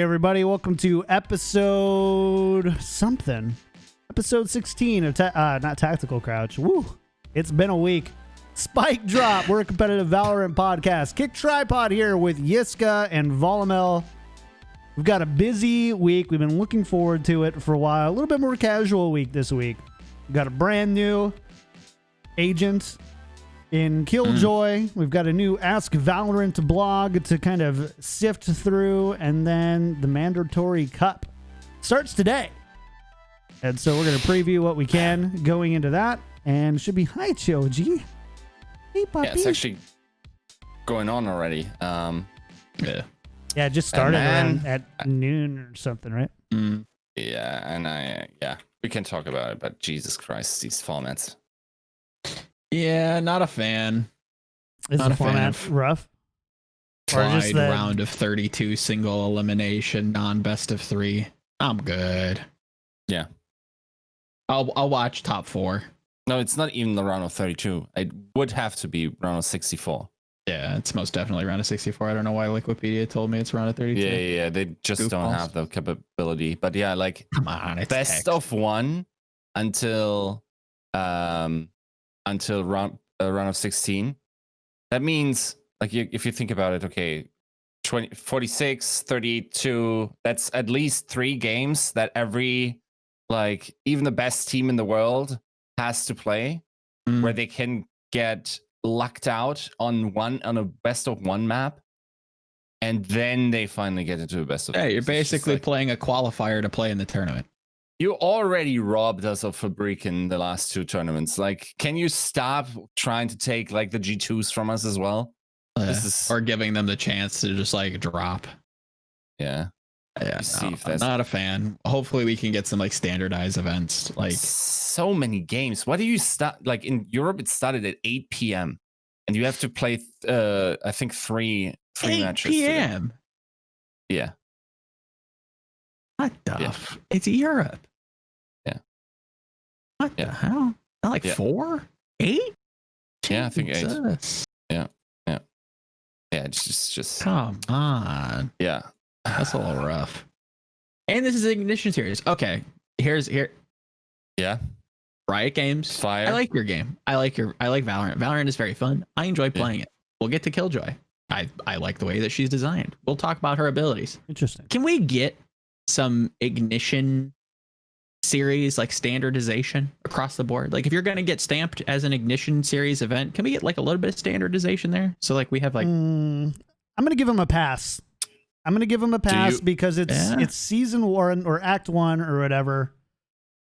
everybody. Welcome to episode 16 of not Tactical Crouch. Woo! It's been a week. Spike Drop. We're a competitive Valorant podcast. Kickedtripod here with Yiska and Volamel. We've got a busy week. We've been looking forward to it for a while. A little bit more casual week this week. We've got a brand new agent in Killjoy. We've got a new Ask Valorant blog to kind of sift through, and then the mandatory cup starts today. And so we're going to preview what we can going into that, and it should be hi Choji. Hey puppy. Yeah, it's actually going on already. Yeah, it just started around at noon or something, right? Yeah, and we can talk about it, but Jesus Christ, these formats. Yeah, not a fan. Is the format rough? Or just the round of 32 single elimination, non-best of 3. I'm good. Yeah. I'll watch top 4. No, it's not even the round of 32. It would have to be round of 64. Yeah, it's most definitely round of 64. I don't know why Wikipedia told me it's round of 32. Yeah. They just don't have the capability. But yeah, like, come on, it's best text. of 1 until round of 16. That means, like, if you think about it, okay, 46, 32, that's at least 3 games that every, like, even the best team in the world has to play, where they can get lucked out on a best of 1 map, and then they finally get into a best of 3. Yeah, you're basically playing a qualifier to play in the tournament. You already robbed us of Fabric in the last 2 tournaments. Like, can you stop trying to take, like, the G2s from us as well? Or giving them the chance to just, like, drop. Yeah. Yeah, I'm not a fan. Hopefully we can get some, like, standardized events. Like, so many games. Why do you start? Like, in Europe, it started at 8 p.m. and you have to play, I think, three matches. 8 p.m. Yeah. What the It's Europe. Yeah. What the hell? Not like 4? 8? Yeah, I think 8. Jesus. Yeah. It's just come on. Yeah. That's a little rough. And this is an Ignition series. Okay. Here. Yeah. Riot Games. Fire. I like your game. I like Valorant. Valorant is very fun. I enjoy playing it. We'll get to Killjoy. I like the way that she's designed. We'll talk about her abilities. Interesting. Can we get some Ignition series, like, standardization across the board? Like, if you're going to get stamped as an Ignition series event, can we get, like, a little bit of standardization there? So, like, we have, like, I'm going to give him a pass. Because it's season 1 or act 1 or whatever.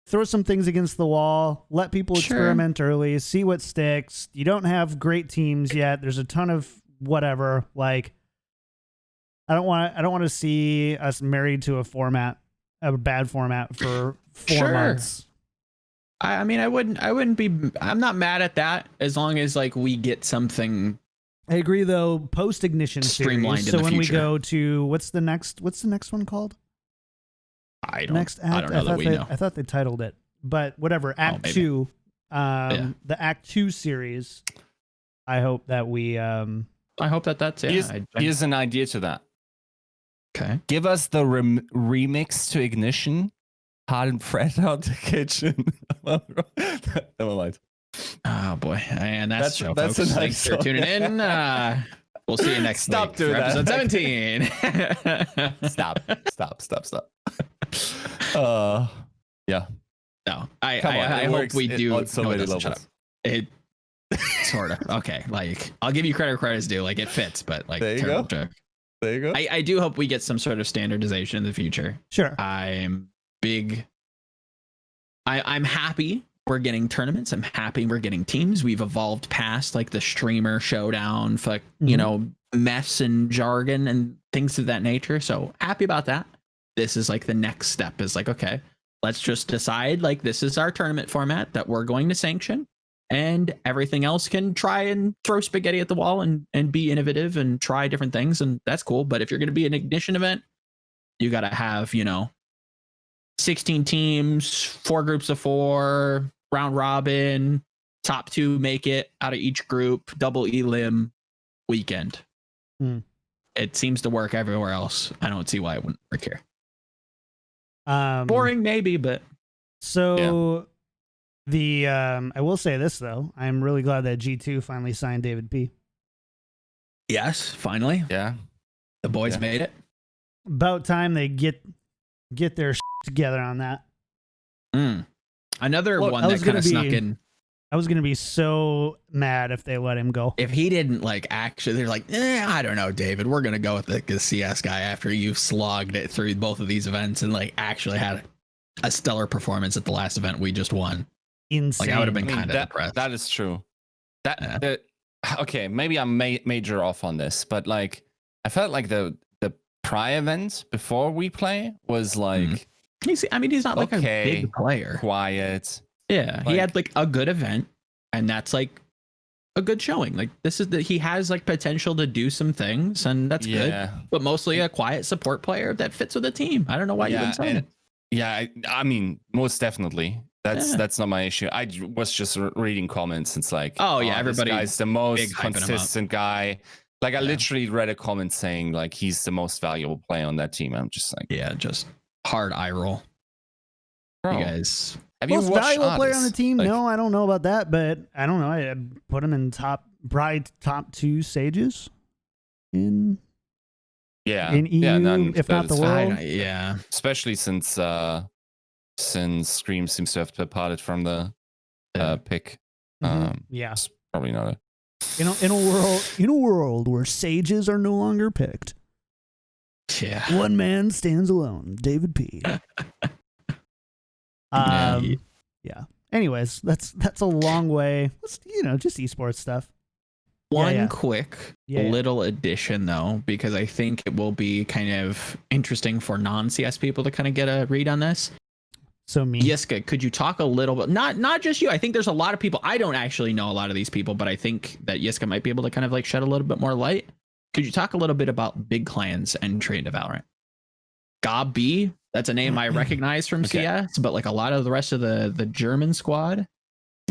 Throw some things against the wall, let people experiment early, see what sticks. You don't have great teams yet. There's a ton of whatever. Like, I don't want to see us married to a bad format for 4 months. I mean, I wouldn't be, I'm not mad at that, as long as, like, we get something. I agree, though. Post Ignition streamlined. So when we go to what's the next one called? I don't know that we know. I thought they titled it, but whatever. Act 2, the Act 2 series. I hope that we. I hope that's it. Here's an idea to that. Okay. Give us the remix to Ignition. Hard and Fred out the kitchen. Never mind. Oh boy, and that's a nice Thanks for tuning in. We'll see you next week for episode 17. Stop. Yeah. No, I hope we do. On so many levels. Shut up. It sort of okay. Like, I'll give you credit where credit's due. Like, it fits, but, like, there you terrible go. joke. There you go. I do hope we get some sort of standardization in the future. Sure. I'm happy we're getting tournaments. I'm happy we're getting teams. We've evolved past, like, the streamer showdown, mess and jargon and things of that nature. So happy about that. This is, like, the next step is, like, okay, let's just decide, like, this is our tournament format that we're going to sanction, and everything else can try and throw spaghetti at the wall and be innovative and try different things. And that's cool. But if you're going to be an Ignition event, you got to have, 16 teams, 4 groups of 4, round robin, top 2 make it out of each group, double elim weekend. it seems to work everywhere else. I don't see why it wouldn't work here. Um, Boring, maybe, but So the I will say this though, I'm really glad that G2 finally signed David P. yes, finally, Yeah. the boys made it. About time they get their together on that. Another Look, one that kind of snuck in. I was gonna be so mad if they let him go. If he didn't like actually, they're like, I don't know, David. We're gonna go with the CS guy after you've slogged it through both of these events and like actually had a stellar performance at the last event we just won. Insane. Like I would have been I mean, kind of depressed. that is true. Okay, maybe I'm major off on this, but like I felt like the prior event before we play was like he's not like a okay, big player. quiet. Yeah, he had like a good event, and that's like a good showing. Like this is he has like potential to do some things, and that's good. But mostly a quiet support player that fits with the team. I don't know why you wouldn't sign him. Yeah, I mean, most definitely. That's not my issue. I was just reading comments. It's like, everybody, this guy's the most consistent guy. Like I literally read a comment saying like he's the most valuable player on that team. I'm just like, just hard eye roll. Bro, you guys. Have most you valuable player on the team? Like, no, I don't know about that, but I don't know. I put him in top 2 sages in EU, if not the world. Yeah, especially since Scream seems to have departed from the pick. It's probably not in a world where sages are no longer picked. Yeah, one man stands alone. David P. Anyways, that's a long way. Let's, just esports stuff. One quick little addition though, because I think it will be kind of interesting for non-CS people to kind of get a read on this. So me, Yiska, could you talk a little bit? Not just you. I think there's a lot of people. I don't actually know a lot of these people, but I think that Yiska might be able to kind of like shed a little bit more light. Could you talk a little bit about Big Clan's entry into Valorant? Gob B, that's a name I recognize from CS, but like a lot of the rest of the German squad,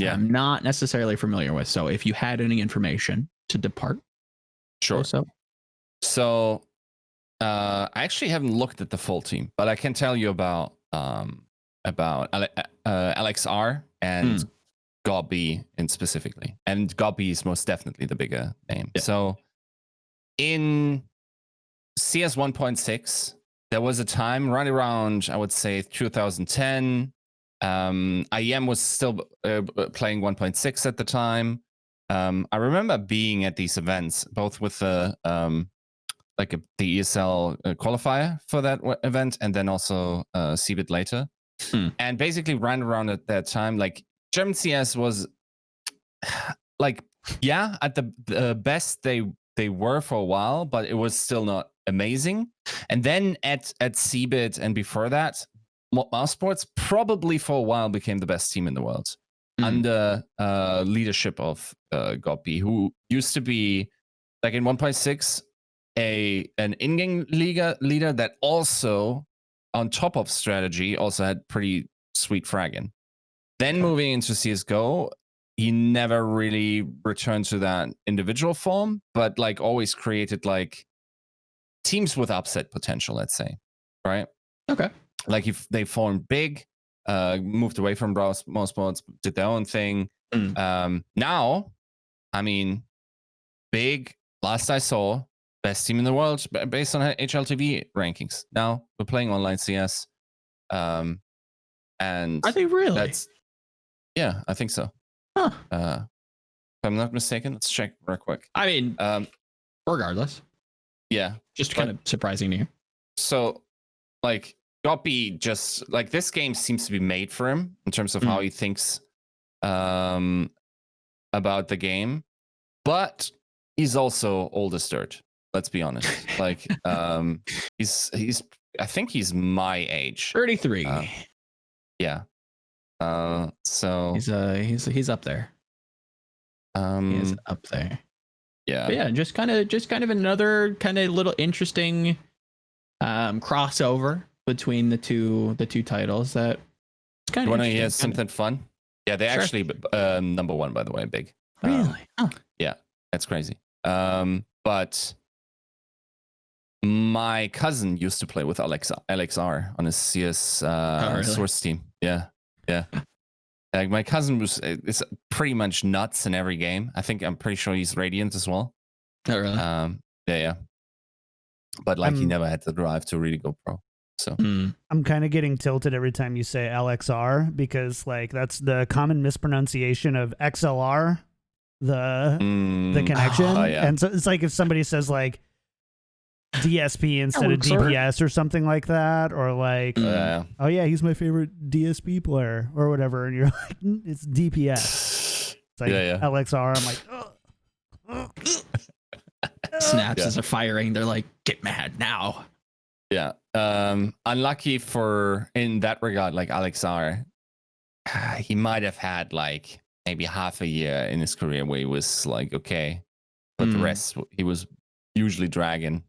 I'm not necessarily familiar with. So if you had any information to depart, sure. So I actually haven't looked at the full team, but I can tell you about Alex R and Gob B in specifically, and Gob B is most definitely the bigger name. So in CS 1.6. there was a time right around, I would say, 2010. IEM was still playing 1.6 at the time. I remember being at these events, both with the the ESL qualifier for that event, and then also CBIT later. And basically ran around at that time. Like German CS was like, at the best they were for a while, but it was still not amazing. And then at CBIT and before that, Mouse Sports probably for a while became the best team in the world under leadership of Gob B, who used to be like in 1.6 an in-game leader that also, on top of strategy, also had pretty sweet fragging. Then moving into CSGO, he never really returned to that individual form, but like always created like teams with upset potential, let's say, right? Okay. Like if they formed big, moved away from most sports, did their own thing. Now, I mean, big, last I saw, best team in the world based on HLTV rankings. Now we're playing online CS. And are they really? Yeah, I think so. Huh. If I'm not mistaken, let's check real quick. I mean, regardless. Yeah. Just kind of surprising to you. So, like, Gob B just, like, this game seems to be made for him in terms of how he thinks about the game. But he's also old as dirt. Let's be honest. Like, he's I think he's my age. 33. Yeah. So he's up there. He is up there. Yeah. But yeah, just kind of another kind of little interesting crossover between the two titles that it's kind of. You want to hear something fun? Yeah, they actually number one, by the way, big. Really? Yeah, that's crazy. But My cousin used to play with LXR on his CS really? source team. Yeah. Like my cousin is pretty much nuts in every game. I'm pretty sure he's Radiant as well. Oh, really? Yeah. But like he never had the drive to really go pro. So I'm kind of getting tilted every time you say LXR because like that's the common mispronunciation of XLR, the connection. Yeah. And so it's like if somebody says like DSP instead of DPS or something like that, or like oh yeah, he's my favorite DSP player or whatever, and you're like it's DPS. It's like LXR. I'm like Snaps as are firing. They're like, get mad now. Yeah. Unlucky in that regard, like LXR, he might have had like maybe half a year in his career where he was like, okay, but the rest he was usually dragging.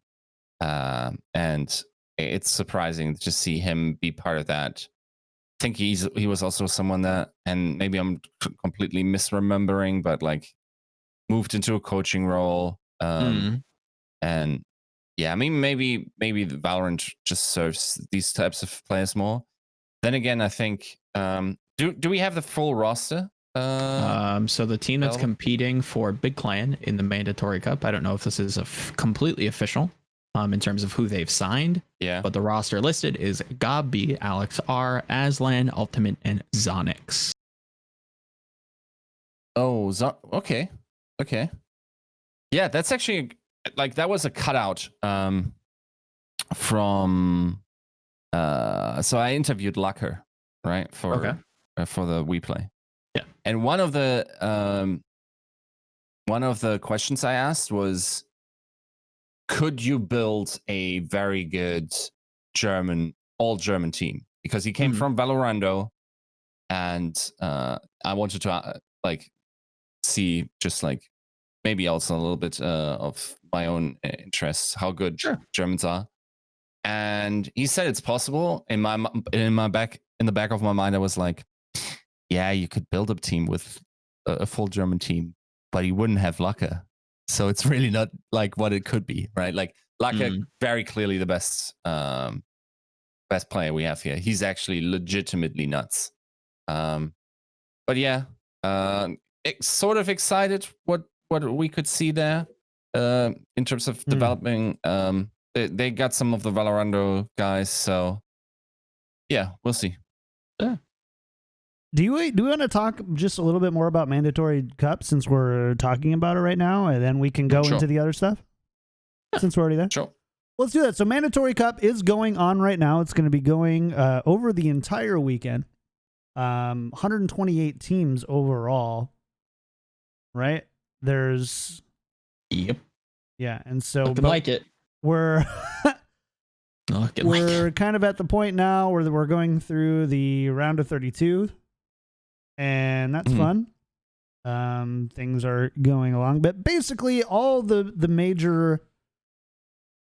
And it's surprising to see him be part of that. I think he was also someone that, and maybe I'm completely misremembering, but like moved into a coaching role. And yeah, I mean, maybe the Valorant just serves these types of players more. Then again, I think, do we have the full roster? So the team that's competing for Big Clan in the Mandatory Cup, I don't know if this is completely official in terms of who they've signed. Yeah. But the roster listed is Gobby, Alex R, Aslan, Ultimate, and Zonix. Oh, okay. Yeah, that's actually like that was a cutout from so I interviewed Lucker, right, for the We Play. Yeah. And one of the questions I asked was, could you build a very good all German team? Because he came from Valorant, and I wanted to see just like maybe also a little bit of my own interests, how good Germans are. And he said it's possible. In the back of my mind, I was like, yeah, you could build a team with a full German team, but you wouldn't have Lucker. So it's really not like what it could be, right? Like Lucker, very clearly the best player we have here. He's actually legitimately nuts. But yeah, sort of excited what we could see there in terms of developing. They got some of the Valorant guys, so yeah, we'll see. Yeah. Do we want to talk just a little bit more about Mandatory Cup since we're talking about it right now, and then we can go into the other stuff since we're already there? Sure. Let's do that. So Mandatory Cup is going on right now. It's going to be going over the entire weekend. 128 teams overall, right? There's and so like it. We're kind of at the point now where we're going through the round of 32, and that's fun. Things are going along, but basically all the major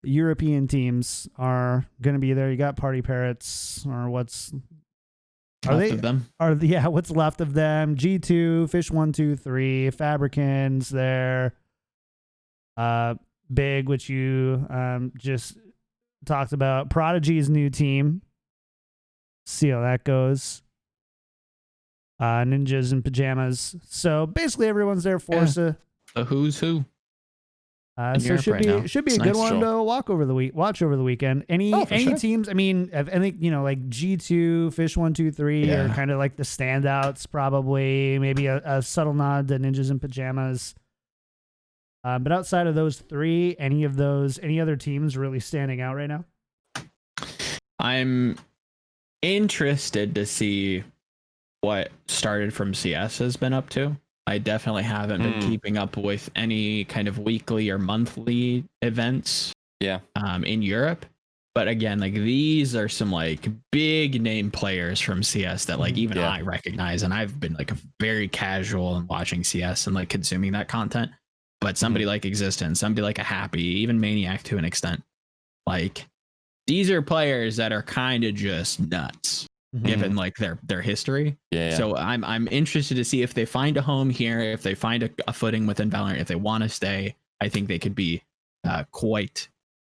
European teams are going to be there. You got Party Parrots, or what's left of them? What's left of them? G2, Fish 123, Fabricans there. Big, which you just talked about. Prodigy's new team. See how that goes. Ninjas in pajamas. So basically everyone's there for us. The who's who. So it should be a good one to watch over the weekend. Any teams? I mean, I think like G2, Fish 123 are kind of like the standouts. Probably maybe a subtle nod to Ninjas in Pajamas. But outside of those three, any other teams really standing out right now? I'm interested to see what Started from CS has been up to. I definitely haven't been keeping up with any kind of weekly or monthly events in Europe. But again, like these are some like big name players from CS that like even I recognize. And I've been like very casual in watching CS and like consuming that content. But somebody like Existence, somebody like a Happy, even Maniac to an extent, like these are players that are kind of just nuts, given like their history. So I'm interested to see if they find a home here, if they find a footing within Valorant, if they want to stay. I think they could be quite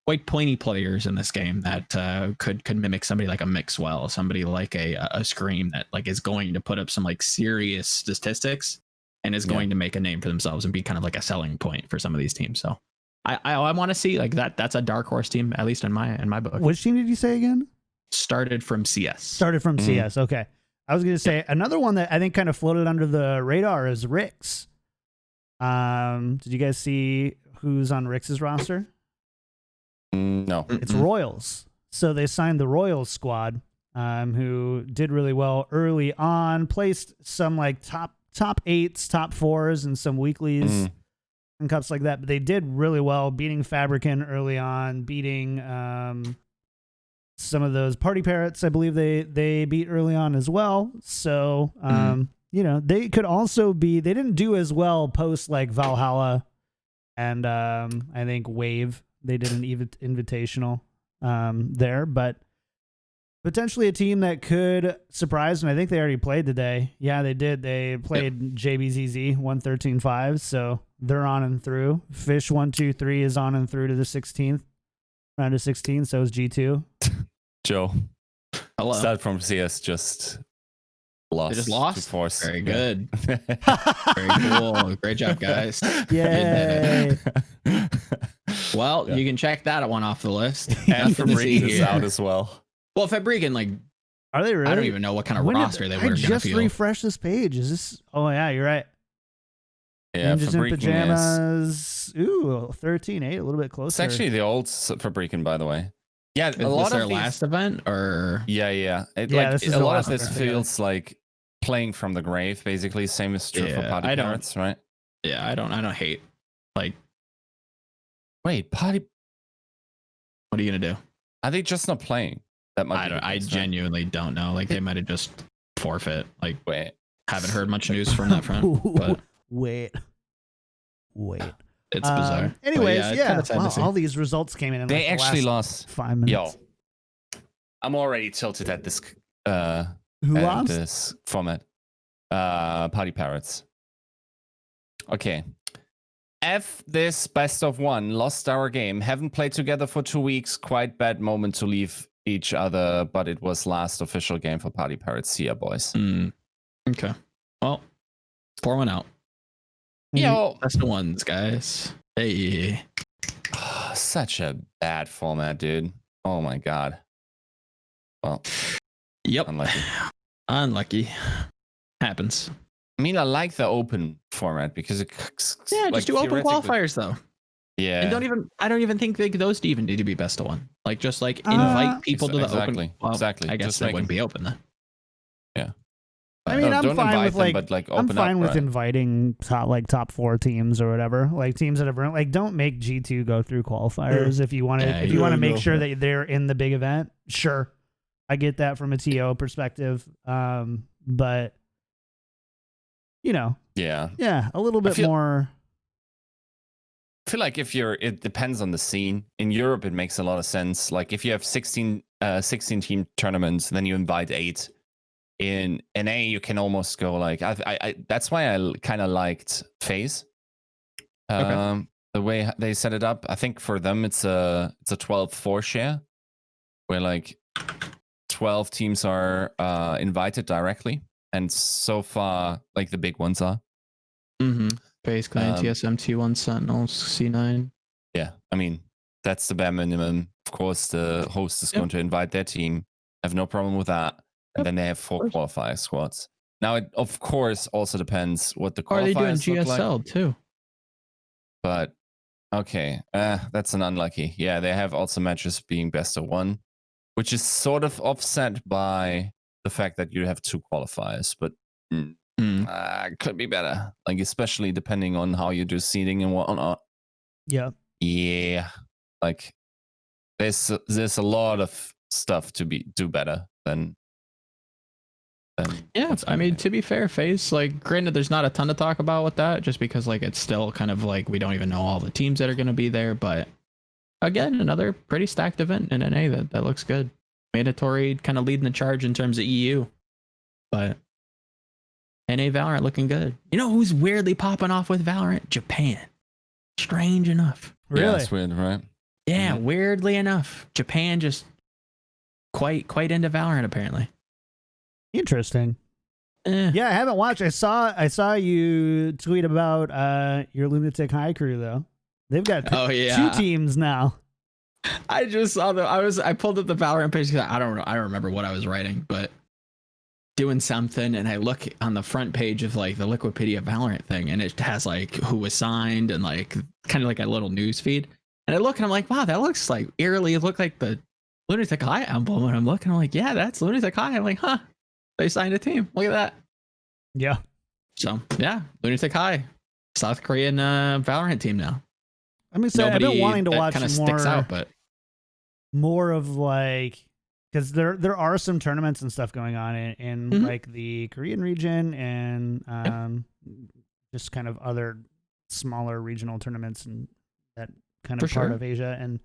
quite pointy players in this game that could mimic somebody like a Mixwell, somebody like a Scream that like is going to put up some like serious statistics and is going to make a name for themselves and be kind of like a selling point for some of these teams. So I want to see like that. That's a dark horse team, at least in my book. Which team did you say again? Started from CS. Started from CS. Okay. I was going to say another one that I think kind of floated under the radar is Rix. Did you guys see who's on Rix's roster? No. It's Royals. So they signed the Royals squad, who did really well early on, placed some like top 8s, top 4s, and some weeklies and cups like that. But they did really well, beating Fabricant early on, beating some of those Party Parrots. I believe they beat early on as well. So you know, they could also be. They didn't do as well post like Valhalla and I think Wave. They did an invitational there, but potentially a team that could surprise. And I think they already played today. Yeah, they did. They played JBZZ 113.5, so they're on and through. Fish 123 is on and through to the 16th round of 16. So is G2. Joe. Hello. Start from CS just lost. They just lost. To Force. Very good. Very cool. Great job, guys. Yay. Well, you can check that one off the list. And Fabrican is out as well. Well, Fabrican, like, are they really? I don't even know what kind of roster they were. I just refreshed this page. Is this? Oh yeah, you're right. Yeah, Ninjas in Pajamas. Ooh, 13-8, a little bit closer. It's actually the old Fabrican, by the way. Yeah, is this their last event, or this is a lot of this feels like playing from the grave, basically. Same is true for Party Parrots, right? Yeah, I don't hate like. Wait, Party. What are you gonna do? Are they just not playing? That might. I genuinely don't know. Like they might have just forfeit. Like, wait, haven't heard much news from that front. But wait. It's bizarre. Anyways, wow, all these results came in. They actually lost 5 minutes. Yo, I'm already tilted at this. Who lost this format? Party Parrots. Okay. F this best of one. Lost our game. Haven't played together for 2 weeks. Quite bad moment to leave each other, but it was last official game for Party Parrots. See ya, boys. Okay. Well, 4-1 out. Yo, that's the ones, guys. Hey. Such a bad format, dude. Oh my god. Well. Yep. Unlucky. Happens. I mean, I like the open format because it. Yeah, just do open qualifiers though. Yeah. And I don't even think those even need to be best of one. Like just like invite people to the open. Well, exactly. I guess they wouldn't be open then. Yeah. I mean, I'm fine with I'm fine with inviting top 4 teams or whatever, like teams that have like don't make G2 go through qualifiers if you want to make sure that they're in the big event. Sure, I get that from a TO perspective, but you know, a little bit more. I feel like it depends on the scene. In Europe, it makes a lot of sense. Like if you have 16 team tournaments, then you invite 8. In NA, you can almost go like I that's why I kind of liked FaZe. The way they set it up. I think for them it's a 12-4 share, where like 12 teams are invited directly, and so far like the big ones are. FaZe, Clan, TSM, T1, Sentinels, C9. Yeah, I mean that's the bare minimum. Of course, the host is going to invite their team. I have no problem with that. And then they have 4 qualifier squads. Now, it of course also depends what the qualifiers look like. Are they doing GSL too? But okay, that's an unlucky. Yeah, they have also matches being best of 1, which is sort of offset by the fact that you have 2 qualifiers. But could be better, like especially depending on how you do seeding and whatnot. Yeah. Yeah, like there's a lot of stuff to do better than. Yeah, I mean, to be fair, FaZe, like, granted, there's not a ton to talk about with that, just because, like, it's still kind of like we don't even know all the teams that are going to be there. But again, another pretty stacked event in NA that looks good. Mandatory kind of leading the charge in terms of EU, but NA Valorant looking good. You know who's weirdly popping off with Valorant? Japan. Strange enough. Really? Yeah, that's weird, right? Yeah, Mhm. weirdly enough, Japan just quite into Valorant apparently. Interesting. Eh. Yeah, I haven't watched. I saw you tweet about your Lunatic High crew though. They've got Oh two yeah. teams now. I just saw I pulled up the Valorant page because I don't know. I don't remember what I was writing, but doing something, and I look on the front page of like the Liquipedia Valorant thing, and it has like who was signed and like kind of like a little news feed. And I look and I'm like, wow, that looks like eerily look like the Lunatic High emblem. And I'm looking, I'm like, yeah, that's Lunatic High. I'm like, huh, they signed a team. Look at that. Yeah. So yeah, Lunatic High, South Korean Valorant team now. I mean, I've been wanting to watch kind of more. sticks out, but more of like, because there are some tournaments and stuff going on in like the Korean region and just kind of other smaller regional tournaments and that kind of part of Asia. And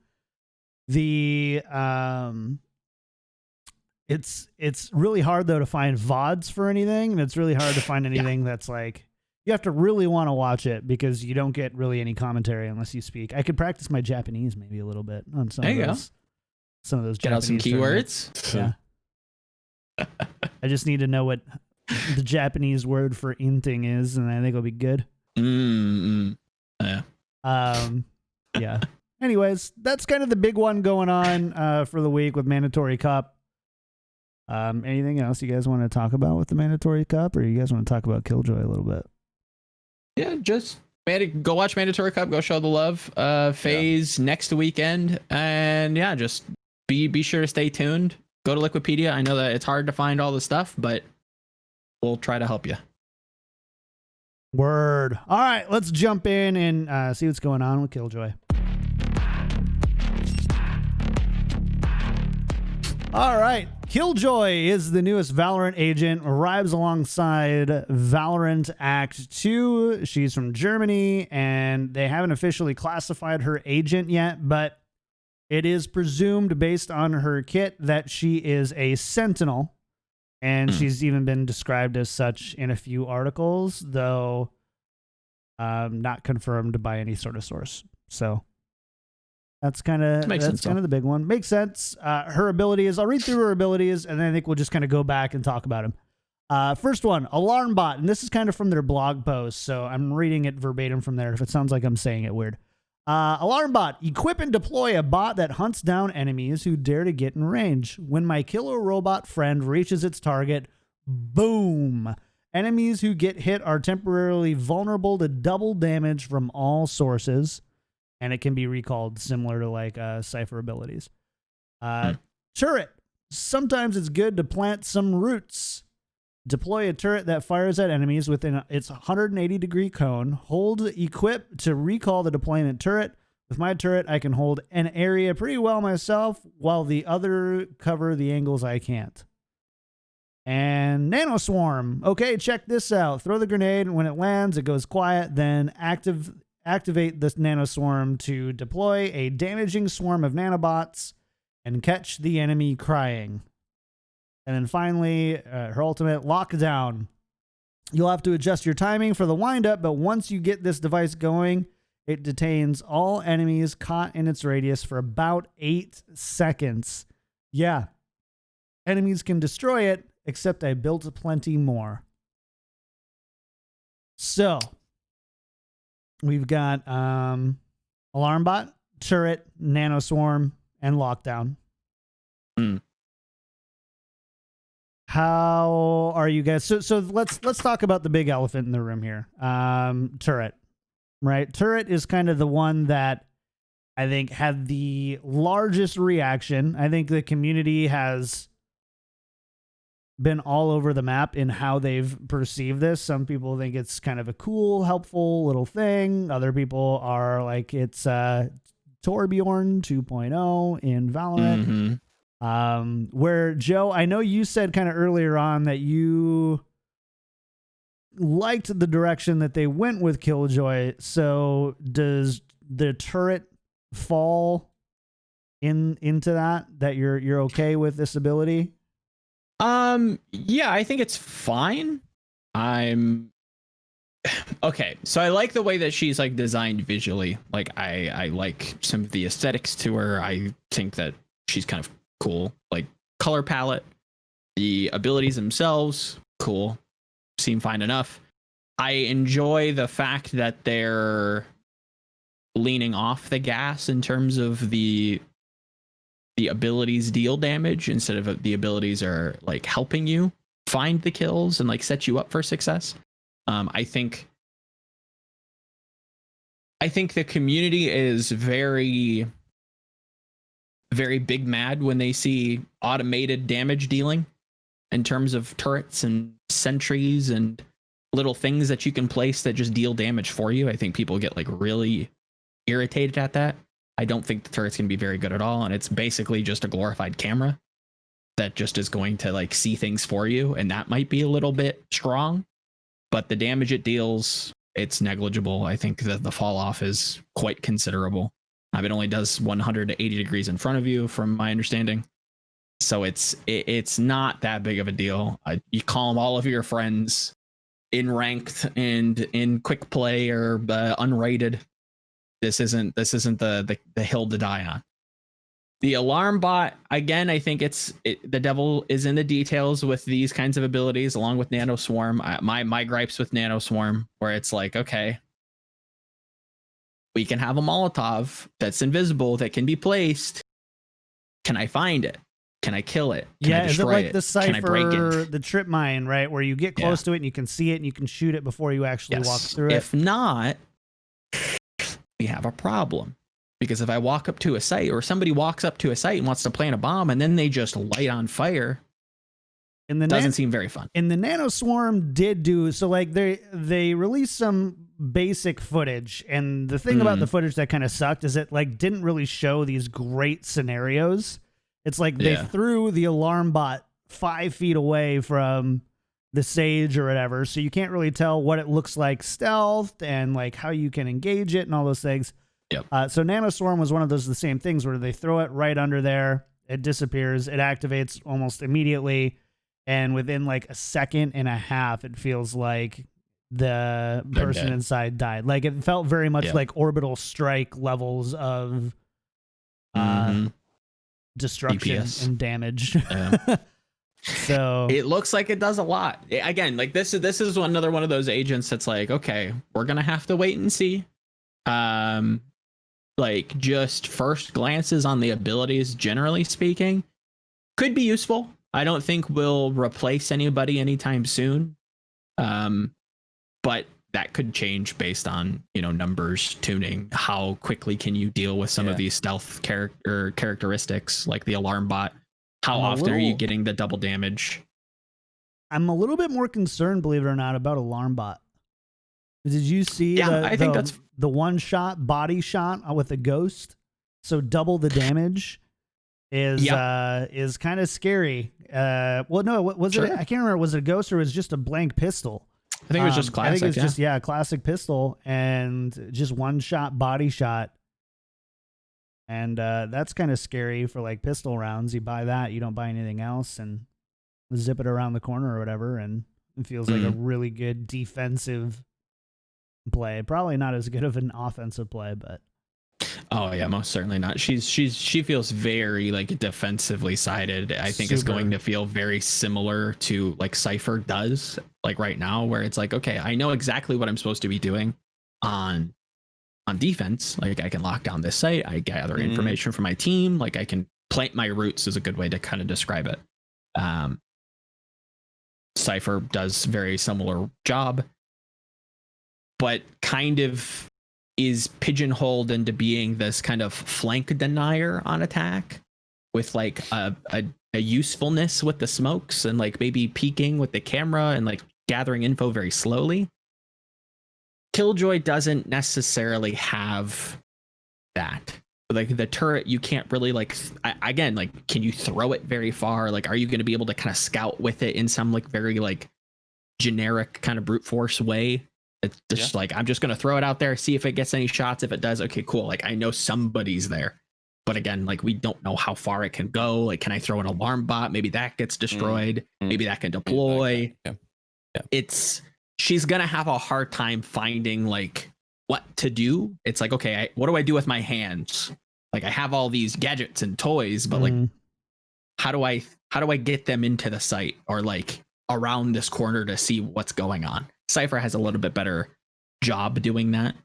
the it's really hard though to find VODs for anything, and it's really hard to find anything that's like, you have to really want to watch it because you don't get really any commentary unless you speak. I could practice my Japanese maybe a little bit on some of those get out some keywords. Yeah. I just need to know what the Japanese word for inting is, and I think it'll be good. Yeah. Yeah. Anyways, that's kind of the big one going on for the week with Mandatory Cup. Anything else you guys want to talk about with the Mandatory Cup, or you guys want to talk about Killjoy a little bit? Yeah, just go watch Mandatory Cup, go show the love. Phase next weekend, and yeah, just be sure to stay tuned. Go to Liquipedia. I know that it's hard to find all the stuff, but we'll try to help you. Word. All right, let's jump in and see what's going on with Killjoy. All right. Killjoy is the newest Valorant agent, arrives alongside Valorant Act 2. She's from Germany, and they haven't officially classified her agent yet, but it is presumed based on her kit that she is a sentinel, and she's even been described as such in a few articles, though not confirmed by any sort of source. So that's kind of the big one. Makes sense. Her abilities, I'll read through her abilities, and then I think we'll just kind of go back and talk about them. First one, Alarm Bot, and this is kind of from their blog post, so I'm reading it verbatim from there if it sounds like I'm saying it weird. Alarm Bot, equip and deploy a bot that hunts down enemies who dare to get in range. When my killer robot friend reaches its target, boom. Enemies who get hit are temporarily vulnerable to double damage from all sources, and it can be recalled similar to like Cypher abilities. Turret. Sometimes it's good to plant some roots. Deploy a turret that fires at enemies within its 180-degree cone. Hold equip to recall the deployment turret. With my turret, I can hold an area pretty well myself, while the other cover the angles I can't. And Nano Swarm. Okay, check this out. Throw the grenade, and when it lands, it goes quiet. Then activate this Nano Swarm to deploy a damaging swarm of nanobots and catch the enemy crying. And then finally, her ultimate, Lockdown. You'll have to adjust your timing for the windup, but once you get this device going, it detains all enemies caught in its radius for about 8 seconds. Yeah. Enemies can destroy it, except I built plenty more. So, we've got Alarm Bot, Turret, Nano Swarm, and Lockdown. How are you guys? So let's talk about the big elephant in the room here. Turret, right? Turret is kind of the one that I think had the largest reaction. I think the community has been all over the map in how they've perceived this. Some people think it's kind of a cool, helpful little thing. Other people are like, it's Torbjorn 2.0 in Valorant. Where Joe, I know you said kind of earlier on that you liked the direction that they went with Killjoy. So does the turret fall into that you're okay with this ability? Yeah, I think it's fine. I'm okay, so I like the way that she's like designed visually. Like I like some of the aesthetics to her. I think that she's kind of cool. Like color palette, the abilities themselves, cool. Seem fine enough. I enjoy the fact that they're leaning off the gas in terms of the abilities deal damage instead of the abilities are like helping you find the kills and like set you up for success. I think the community is very, very big mad when they see automated damage dealing in terms of turrets and sentries and little things that you can place that just deal damage for you. I think people get like really irritated at that. I don't think the turret's can be very good at all, and it's basically just a glorified camera that just is going to like see things for you, and that might be a little bit strong, but the damage it deals, it's negligible. I think that the fall off is quite considerable. It only does 180 degrees in front of you, from my understanding. So it's not that big of a deal. You call them all of your friends in ranked and in quick play or unrated. This isn't the hill to die on. The alarm bot, again, I think the devil is in the details with these kinds of abilities, along with Nano Swarm. My gripes with Nano Swarm, where it's like, okay, we can have a Molotov that's invisible that can be placed. Can I find it? Can I kill it? Can I is it destroy like it? the Can I break cipher, it? the trip mine, right? Where you get close to it and you can see it and you can shoot it before you actually walk through it? If not, we have a problem. Because if I walk up to a site, or somebody walks up to a site and wants to plant a bomb and then they just light on fire, And the doesn't seem very fun. And the Nano Swarm did do so. Like they released some basic footage, and the thing about the footage that kind of sucked is it like didn't really show these great scenarios. It's like they threw the alarm bot 5 feet away from the sage or whatever, so you can't really tell what it looks like stealthed and like how you can engage it and all those things. Yep. So Nano Swarm was one of those the same things where they throw it right under there, it disappears, it activates almost immediately, and within like a second and a half, it feels like the person inside died. Like it felt very much like orbital strike levels of destruction DPS. and damage. So it looks like it does a lot. Again, like this is another one of those agents that's like, okay, we're gonna have to wait and see. Like just first glances on the abilities, generally speaking, could be useful. I don't think we'll replace anybody anytime soon. But that could change based on, numbers, tuning, how quickly can you deal with some of these stealth characteristics like the alarm bot. How often are you getting the double damage? I'm a little bit more concerned, believe it or not, about alarm bot. Did you see I think that's the one shot body shot with a ghost? So double the damage is kind of scary. Well, no, was it? I can't remember. Was it a ghost or was it just a blank pistol? I think it was just classic. I think it was just classic pistol and just one shot body shot. And that's kind of scary for like pistol rounds. You buy that, you don't buy anything else, and zip it around the corner or whatever, and it feels like a really good defensive play. Probably not as good of an offensive play, but oh yeah, most certainly not. She feels very like defensively sided. I think it's going to feel very similar to like Cypher does like right now, where it's like, okay, I know exactly what I'm supposed to be doing on defense. Like I can lock down this site, I gather information from my team, like I can plant my roots is a good way to kind of describe it. Cypher does very similar job, but kind of is pigeonholed into being this kind of flank denier on attack with like a usefulness with the smokes and like maybe peeking with the camera and like gathering info very slowly. Killjoy doesn't necessarily have that. Like the turret, you can't really like, again, like, can you throw it very far? Like, are you going to be able to kind of scout with it in some like very like generic kind of brute force way? It's just like, I'm just going to throw it out there, see if it gets any shots. If it does, okay, cool. Like I know somebody's there. But again, like we don't know how far it can go. Like, can I throw an alarm bot? Maybe that gets destroyed. Maybe that can deploy. Yeah. It's she's gonna have a hard time finding like what to do. It's like, okay, what do I do with my hands? Like I have all these gadgets and toys, but like how do I get them into the site or like around this corner to see what's going on? Cypher has a little bit better job doing that.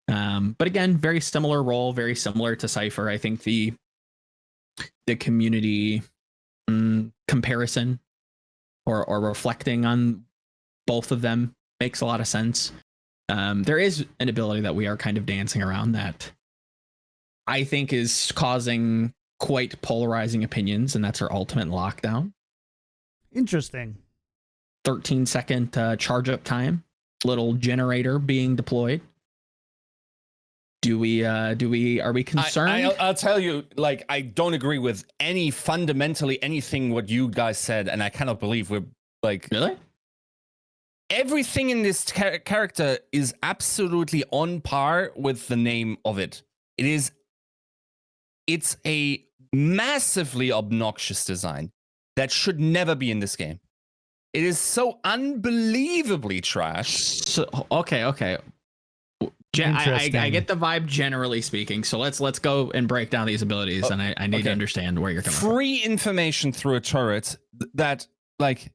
But again, very similar role, very similar to Cypher. I think the community comparison or reflecting on both of them makes a lot of sense. There is an ability that we are kind of dancing around that I think is causing quite polarizing opinions, and that's her ultimate lockdown. Interesting. 13-second charge up time, little generator being deployed. Are we concerned? I'll tell you, like, I don't agree with fundamentally anything what you guys said, and I cannot believe we're like, really? Everything in this character is absolutely on par with the name of it. It's a massively obnoxious design that should never be in this game. It is so unbelievably trash. So, okay. I get the vibe generally speaking. So let's go and break down these abilities, and I need to understand where you're coming from. Free information through a turret that, like,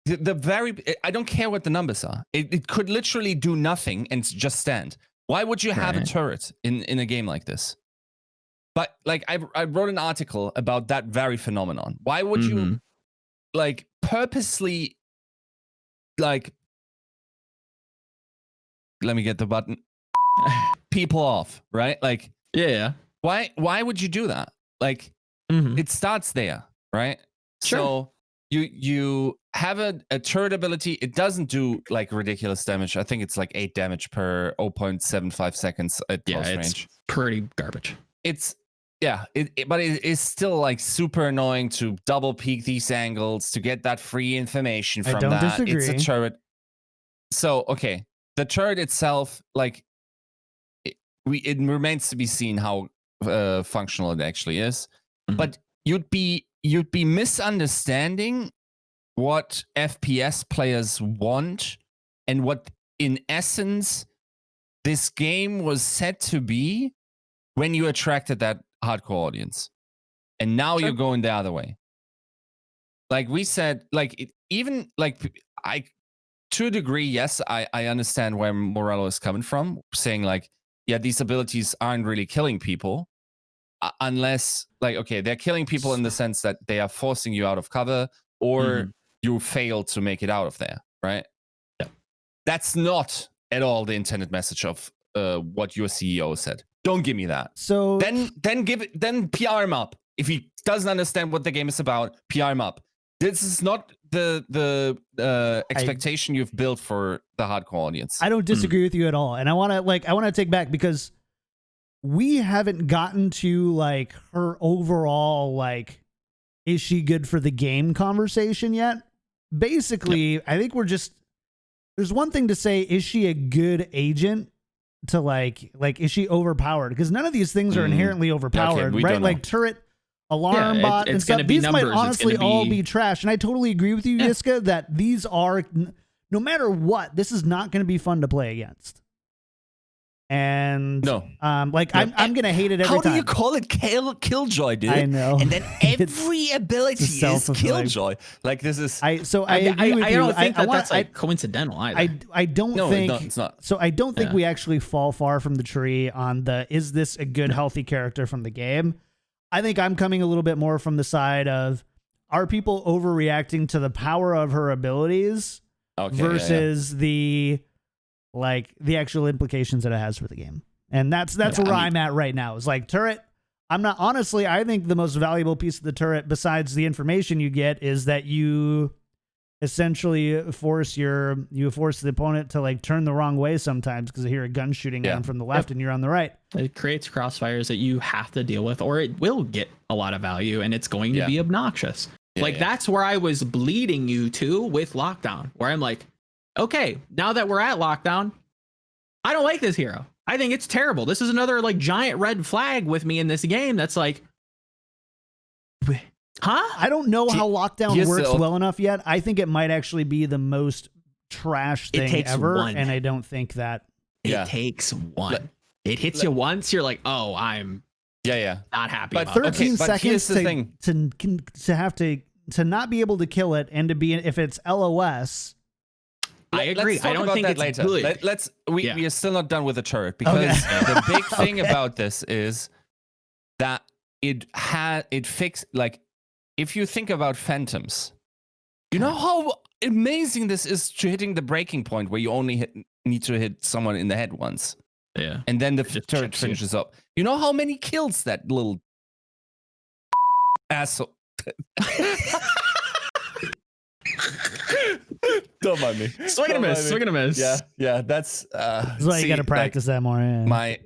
I don't care what the numbers are. It could literally do nothing and just stand. Why would you have a turret in a game like this? But like I wrote an article about that very phenomenon. Why would you like purposely like, let me get the button, people off, right? Like, yeah. Why would you do that? Like, it starts there, right? Sure. So you have a turret ability. It doesn't do like ridiculous damage. I think it's like 8 damage per 0.75 seconds at close range. It's pretty garbage. But it is still like super annoying to double peek these angles to get that free information from that. Disagree. It's a turret. So, okay, the turret itself, like, it remains to be seen how functional it actually is. But you'd be misunderstanding what FPS players want and what, in essence, this game was set to be when you attracted that hardcore audience. And now you're going the other way. Like we said, like, even like to a degree, yes, I understand where Morello is coming from, saying like, yeah, these abilities aren't really killing people unless, like, okay, they're killing people in the sense that they are forcing you out of cover or you fail to make it out of there, right? Yeah. That's not at all the intended message of what your CEO said. Don't give me that. So then PR him up. If he doesn't understand what the game is about, PR him up. This is not the expectation you've built for the hardcore audience. I don't disagree with you at all, and I want to take back because we haven't gotten to like her overall like, is she good for the game conversation yet? Basically, I think there's one thing to say, is she a good agent? To like is she overpowered? Because none of these things are inherently overpowered, right? Like turret, alarm bot, and stuff. These might honestly all be trash. And I totally agree with you, Yiska, that these are, no matter what, this is not going to be fun to play against. And I'm gonna hate it every time. How do you call it Killjoy, dude? I know. And then every ability is Killjoy. Like, this is. I don't think that's like coincidental either. I don't think. No, it's not. So I don't think we actually fall far from the tree on is this a good, healthy character from the game? I think I'm coming a little bit more from the side of, are people overreacting to the power of her abilities versus the actual implications that it has for the game? And that's where I'm at right now. Is like, turret, I think the most valuable piece of the turret, besides the information you get, is that you essentially force the opponent to like turn the wrong way sometimes because they hear a gun shooting at them from the left and you're on the right. It creates crossfires that you have to deal with, or it will get a lot of value and it's going to be obnoxious. That's where I was bleeding you to with Lockdown, where I'm like, okay, now that we're at Lockdown, I don't like this hero. I think it's terrible. This is another like giant red flag with me in this game. That's like, huh? I don't know how Lockdown works well enough yet. I think it might actually be the most trash It thing takes ever, one. and I don't think that. It takes one. It hits you once, you're like, oh, I'm not happy But about 13 this. but here's seconds the thing. to have to not be able to kill it and to be if it's LOS. I agree. Let's talk I don't about think that it's later. good. We are still not done with the turret because the big thing about this is that it fixed, like, if you think about phantoms, you know how amazing this is to hitting the breaking point where you only need to hit someone in the head once. Yeah. And then the Just turret chips you. finishes up. You know how many kills that little asshole. Don't mind me. Swing and a miss. Swing and a miss. Yeah. That's That's why you got to practice that more. Yeah. My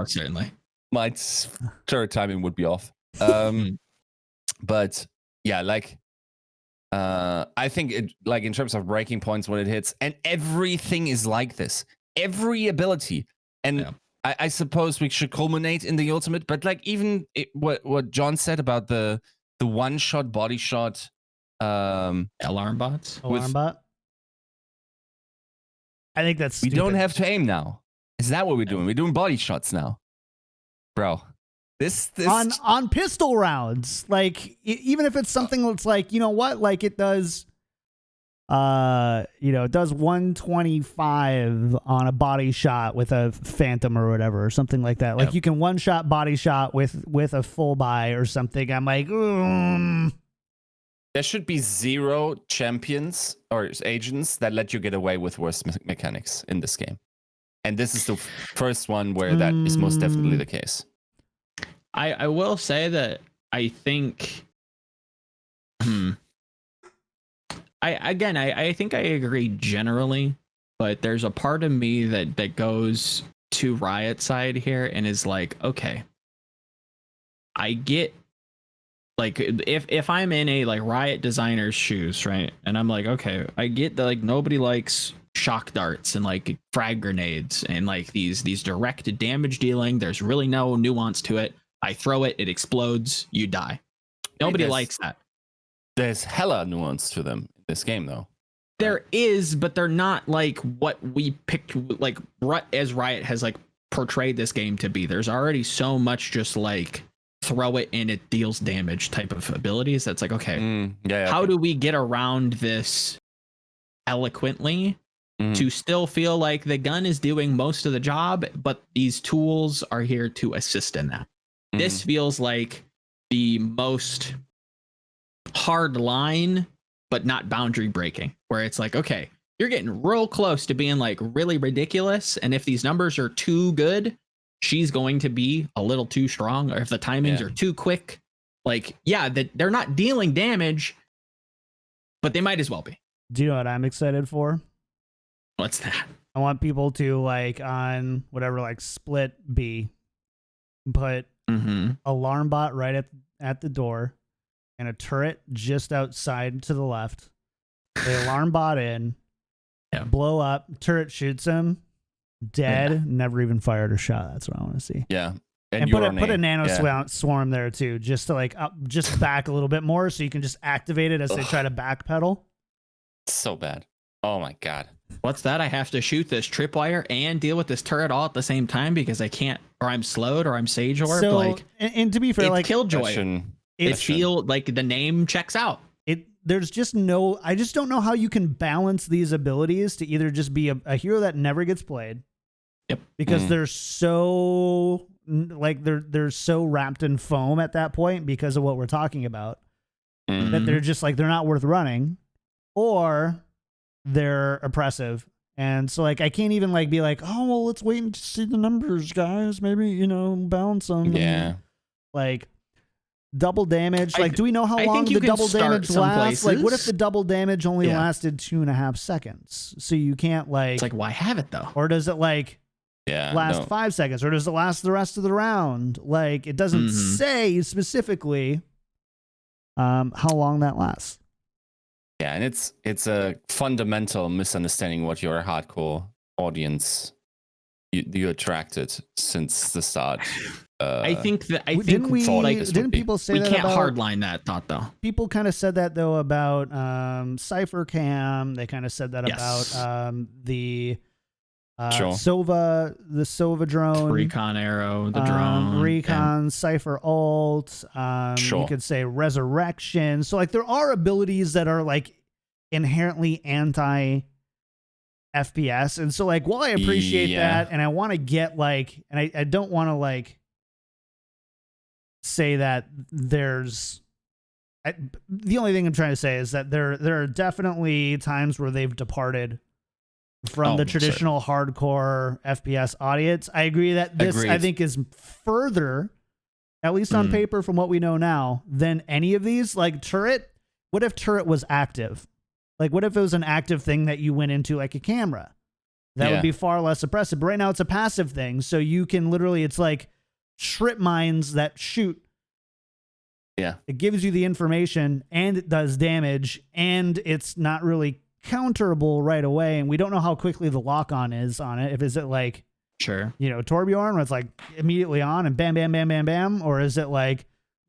Certainly. my turret timing would be off. But yeah, like I think it, like, in terms of breaking points when it hits, and everything is like this. Every ability. And I suppose we should culminate in the ultimate, but like even what John said about the one-shot body shot Alarm bots. Alarm bot. I think that's we stupid. don't have to aim now. Is that what we're doing? We're doing body shots now. Bro. This on pistol rounds, like even if it's something that's like, you know what, like it does it does 125 on a body shot with a phantom or whatever, or something like that. Like you can one shot body shot with a full buy or something. I'm like, there should be 0 champions or agents that let you get away with worse mechanics in this game. And this is the first one where that is most definitely the case. I will say that I think I think I agree generally, but there's a part of me that goes to Riot side here and is like, okay, I get, like, if I'm in a like Riot designer's shoes, right, and I'm like, okay, I get that, like, nobody likes shock darts and like frag grenades and like these direct damage dealing. There's really no nuance to it. I throw it, it explodes, you die. Nobody likes that. There's hella nuance to them in this game, though. There is, but they're not like what we picked, like as Riot has like portrayed this game to be. There's already so much just like throw it and it deals damage type of abilities. That's like, okay, how do we get around this eloquently to still feel like the gun is doing most of the job, but these tools are here to assist in that? This feels like the most hard line, but not boundary breaking, where it's like, okay, you're getting real close to being like really ridiculous. And if these numbers are too good, she's going to be a little too strong. Or if the timings are too quick, like, they're not dealing damage, but they might as well be. Do you know what I'm excited for? What's that? I want people to, like, on whatever, like split B, put alarm bot right at the door and a turret just outside to the left. The alarm bot in, blow up, turret shoots him, dead, never even fired or shot. That's what I want to see. Yeah. And put a nano swarm there too, just to like just back a little bit more so you can just activate it as they try to backpedal. So bad. Oh my God. What's that? I have to shoot this tripwire and deal with this turret all at the same time because I can't, or I'm slowed, or I'm Sage Orb. So, like, and to be fair, like Killjoy, it feels like the name checks out. There's just no, I just don't know how you can balance these abilities to either just be a hero that never gets played. Yep. Because they're so, like, they're so wrapped in foam at that point because of what we're talking about. That they're just like, they're not worth running, or they're oppressive. And so, like, I can't even like be like, oh well, let's wait and see the numbers, guys. Maybe, balance them. Yeah. Like, double damage. Like, do we know how long the double damage lasts? Like, what if the double damage only lasted 2.5 seconds? So you can't, like, it's like, why have it though? Or does it like last 5 seconds? Or does it last the rest of the round? Like, it doesn't say specifically how long that lasts. Yeah, and it's a fundamental misunderstanding what your hardcore audience you attracted since the start. I think that didn't people say we that can't about, hardline that thought though. people kind of said that though about Cypher Cam. They kind of said that Yes. about the Sure. Sova drone, Recon Arrow, the drone, Recon, Cypher Ult. Sure. You could say Resurrection. So like there are abilities that are like inherently anti FPS, and so like while I appreciate that, and I want to get like, and I don't want to like say that there's. The only thing I'm trying to say is that there are definitely times where they've departed from the traditional hardcore FPS audience. I agree that this I think is further, at least on paper from what we know now, than any of these. Like Turret, what if Turret was active? Like what if it was an active thing that you went into like a camera? That would be far less oppressive. But right now it's a passive thing. So you can literally, it's like strip mines that shoot. Yeah. It gives you the information and it does damage and it's not really counterable right away. And we don't know how quickly the lock on is on it. If is it like, sure, you know, Torbjorn where it's like immediately on and bam, bam, bam, bam, bam. Or is it like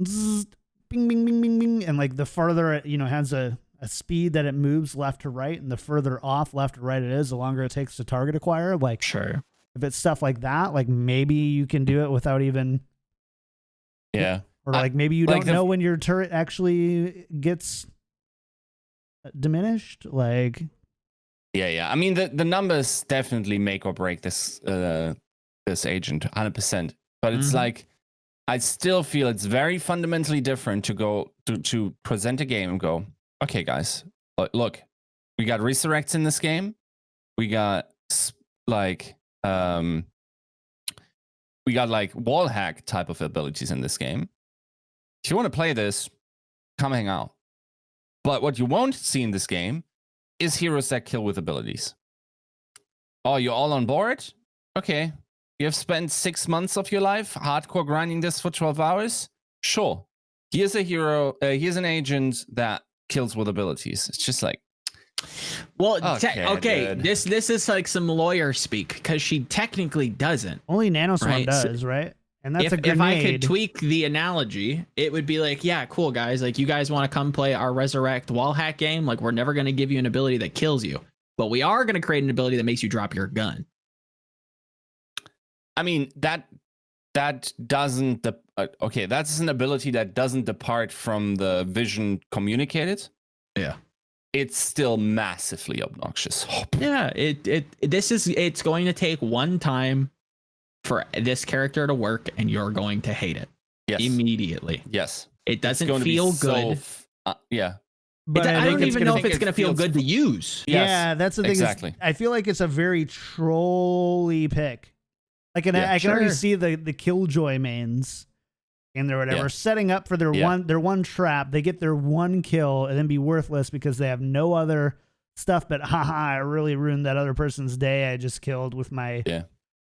zzz, bing, bing, bing, bing, bing. And like the further it, you know, has a speed that it moves left to right and the further off left to right it is, the longer it takes to target acquire. Like, sure. If it's stuff like that, like maybe you can do it without even. Yeah. Or like maybe you don't know when your turret actually gets diminished. Like, yeah. I mean, the numbers definitely make or break this this agent 100%. But it's like, I still feel it's very fundamentally different to go to present a game and go, okay, guys, look, we got resurrects in this game. We got like wall hack type of abilities in this game. If you want to play this, come hang out. But what you won't see in this game is heroes that kill with abilities. Oh, you're all on board? Okay. You have spent 6 months of your life hardcore grinding this for 12 hours? Sure. Here's a hero, here's an agent that kills with abilities. It's just like, well, okay, this is like some lawyer speak because she technically doesn't. Only Nano Swarm does, right? And that's a grenade. If I could tweak the analogy, it would be like, yeah, cool, guys. Like, you guys want to come play our Resurrect wall hack game? Like, we're never going to give you an ability that kills you, but we are going to create an ability that makes you drop your gun. I mean, that doesn't... okay, that's an ability that doesn't depart from the vision communicated. Yeah. It's still massively obnoxious. Yeah, it's going to take one time for this character to work, and you're going to hate it immediately. Yes, it doesn't feel good. Yeah, but I don't even know if it's going to feel good to use. Yes, yeah, that's the thing. Exactly. I feel like it's a very trolly pick. Like, and I can already see the Killjoy mains and or whatever setting up for their one trap. They get their one kill and then be worthless because they have no other stuff. But I really ruined that other person's day. I just killed with my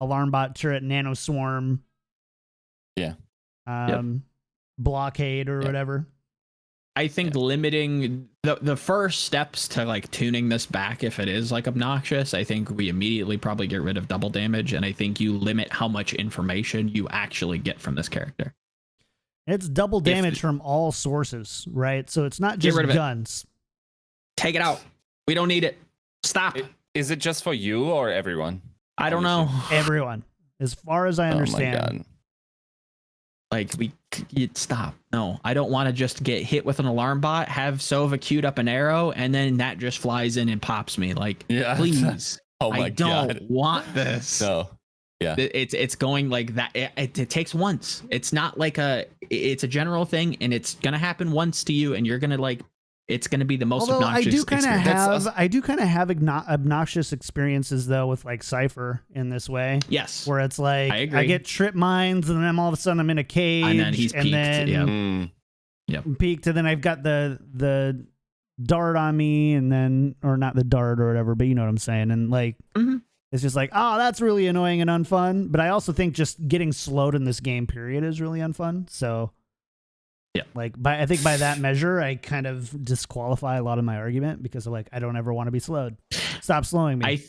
alarm bot turret, Nano Swarm. Blockade or whatever. I think limiting the first steps to like tuning this back, if it is like obnoxious, I think we immediately probably get rid of double damage, and I think you limit how much information you actually get from this character. It's double damage from all sources, right? So it's not just guns. Take it out. We don't need it. Stop. Is it just for you or everyone? I don't know. Everyone, as far as I understand. Oh my God. Like, you'd stop. No, I don't want to just get hit with an alarm bot, have Sova queued up an arrow, and then that just flies in and pops me. Like, please. Oh my God. I don't want this. No. Yeah. It's going like that. It takes once. It's not like it's a general thing, and it's going to happen once to you, and you're going to like, it's going to be the most obnoxious experience. I do kind of have obnoxious experiences though with like Cypher in this way. Yes. Where it's like I get trip mines and then all of a sudden I'm in a cage and then he's peaked. Peaked, and then I've got the dart on me, and then, or not the dart or whatever, but you know what I'm saying. And like, it's just like, oh, that's really annoying and unfun. But I also think just getting slowed in this game period is really unfun. So I think by that measure, I kind of disqualify a lot of my argument because of like, I don't ever want to be slowed. Stop slowing me.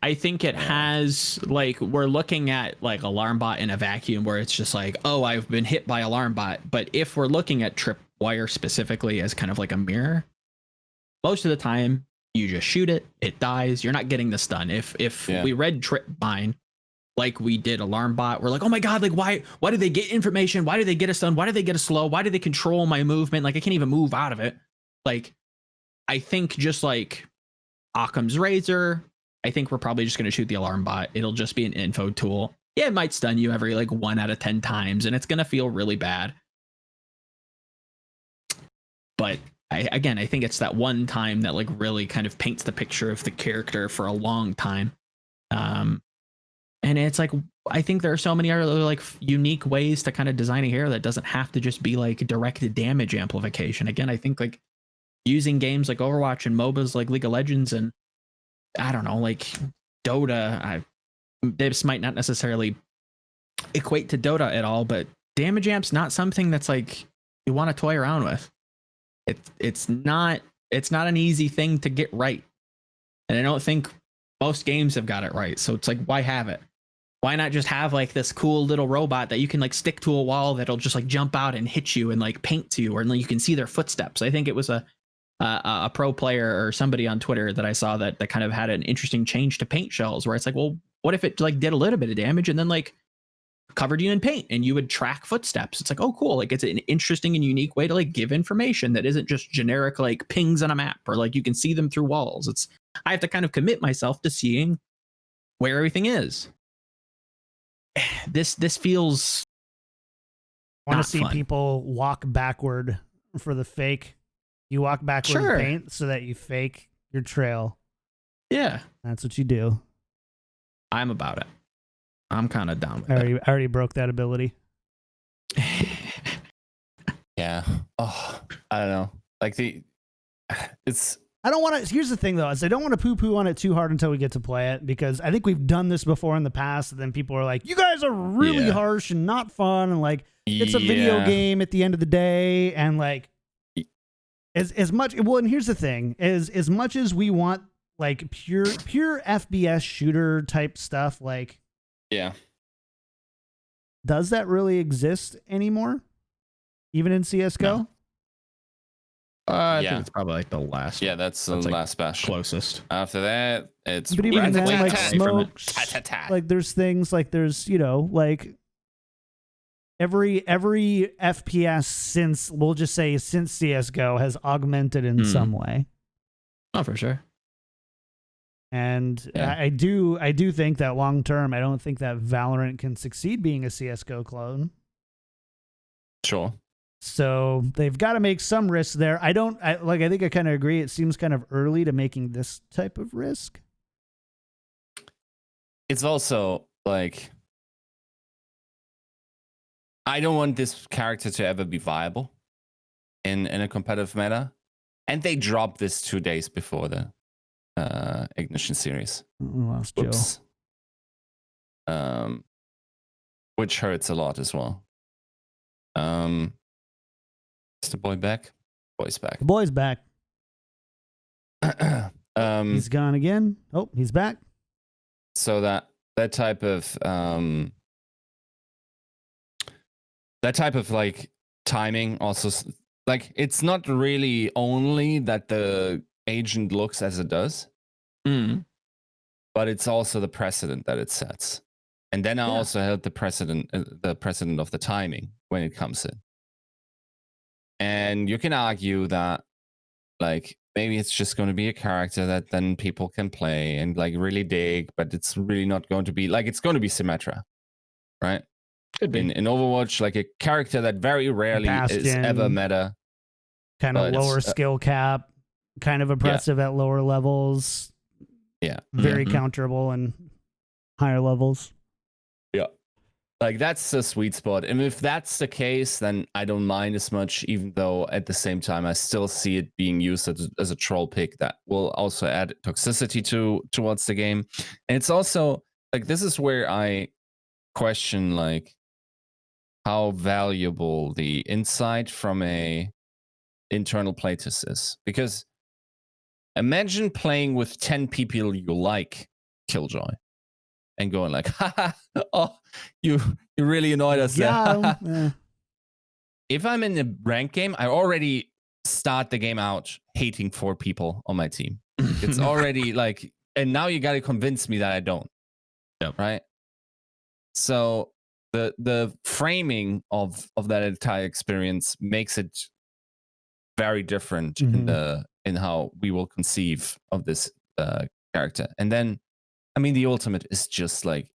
I think it has, like, we're looking at like alarm bot in a vacuum where it's just like, oh, I've been hit by alarm bot. But if we're looking at tripwire specifically as kind of like a mirror, most of the time you just shoot it, it dies. You're not getting the stun. If we read trip mine like we did alarm bot, we're like, oh my god, like why do they get information? Why do they get a stun? Why do they get a slow? Why do they control my movement? Like I can't even move out of it. Like I think just like Occam's razor, I think we're probably just going to shoot the alarm bot. It'll just be an info tool. Yeah, it might stun you every like 1 out of 10 times, and it's going to feel really bad. But I think it's that one time that like really kind of paints the picture of the character for a long time. And it's like, I think there are so many other like unique ways to kind of design a hero that doesn't have to just be like directed damage amplification. Again, I think like using games like Overwatch and MOBAs like League of Legends and I don't know, like Dota, this might not necessarily equate to Dota at all, but damage amp's not something that's like you want to toy around with. It's not an easy thing to get right. And I don't think most games have got it right. So it's like, why have it? Why not just have like this cool little robot that you can like stick to a wall that'll just like jump out and hit you and like paint to you, or you can see their footsteps. I think it was a pro player or somebody on Twitter that I saw that kind of had an interesting change to paint shells where it's like, well, what if it like did a little bit of damage and then like covered you in paint and you would track footsteps? It's like, oh, cool. Like it's an interesting and unique way to like give information that isn't just generic like pings on a map or like you can see them through walls. I have to kind of commit myself to seeing where everything is. This feels. I want to see people walk backward for the fake. You walk backward in paint so that you fake your trail. Yeah. That's what you do. I'm about it. I'm kind of down with it. I already broke that ability. Yeah. Oh, I don't know. Like I don't want to. Here's the thing, though, is I don't want to poo-poo on it too hard until we get to play it, because I think we've done this before in the past, and then people are like, you guys are really harsh and not fun, and like, it's a video game at the end of the day, and like, as much, well, and here's the thing, is as much as we want like pure FBS shooter type stuff, like, does that really exist anymore? Even in CSGO? No. I think it's probably like the last. Yeah, that's the last bastion. Closest. After that, it's. But even then, like smokes, like there's things like there's, you know, like every FPS since, we'll just say since CSGO has augmented in some way. Oh, for sure. And I do think that long term, I don't think that Valorant can succeed being a CSGO clone. Sure. So they've got to make some risks there. I think I kind of agree. It seems kind of early to making this type of risk. It's also like, I don't want this character to ever be viable in a competitive meta. And they dropped this 2 days before the Ignition series. Lost Joe. Which hurts a lot as well. Is the boy back? Boy's back. The boy's back. He's gone again. Oh, he's back. So that type of like timing also, like, it's not really only that the agent looks as it does, but it's also the precedent that it sets. And then I also held the precedent of the timing when it comes in. And you can argue that, like, maybe it's just going to be a character that then people can play and like really dig, but it's really not going to be like, it's going to be Symmetra, right? Could be. In Overwatch, like a character that very rarely Bastion, is ever meta. Kind of lower skill cap, kind of oppressive at lower levels. Yeah. Very counterable in higher levels. Yeah. Like, that's the sweet spot. And if that's the case, then I don't mind as much, even though at the same time, I still see it being used as a troll pick that will also add toxicity towards the game. And it's also, like, this is where I question, like, how valuable the insight from a internal playtest is. Because imagine playing with 10 people you like Killjoy and going like, haha, oh, you really annoyed us there. If I'm in a ranked game, I already start the game out hating 4 people on my team. It's already like, and now you got to convince me that I don't. Yep. Right. So the framing of that entire experience makes it very different in how we will conceive of this character. And then, I mean, the ultimate is just like,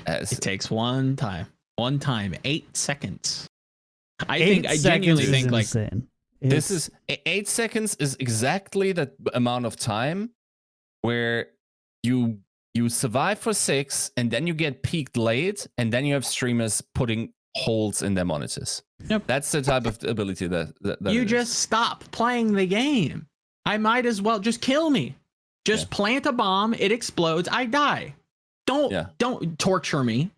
it takes one time, 8 seconds. I genuinely think like insane. This is 8 seconds is exactly the amount of time where you survive for 6 and then you get peaked late and then you have streamers putting holes in their monitors. Yep. That's the type of ability that you just stop playing the game. I might as well just kill me. Just plant a bomb, it explodes, I die. Don't torture me.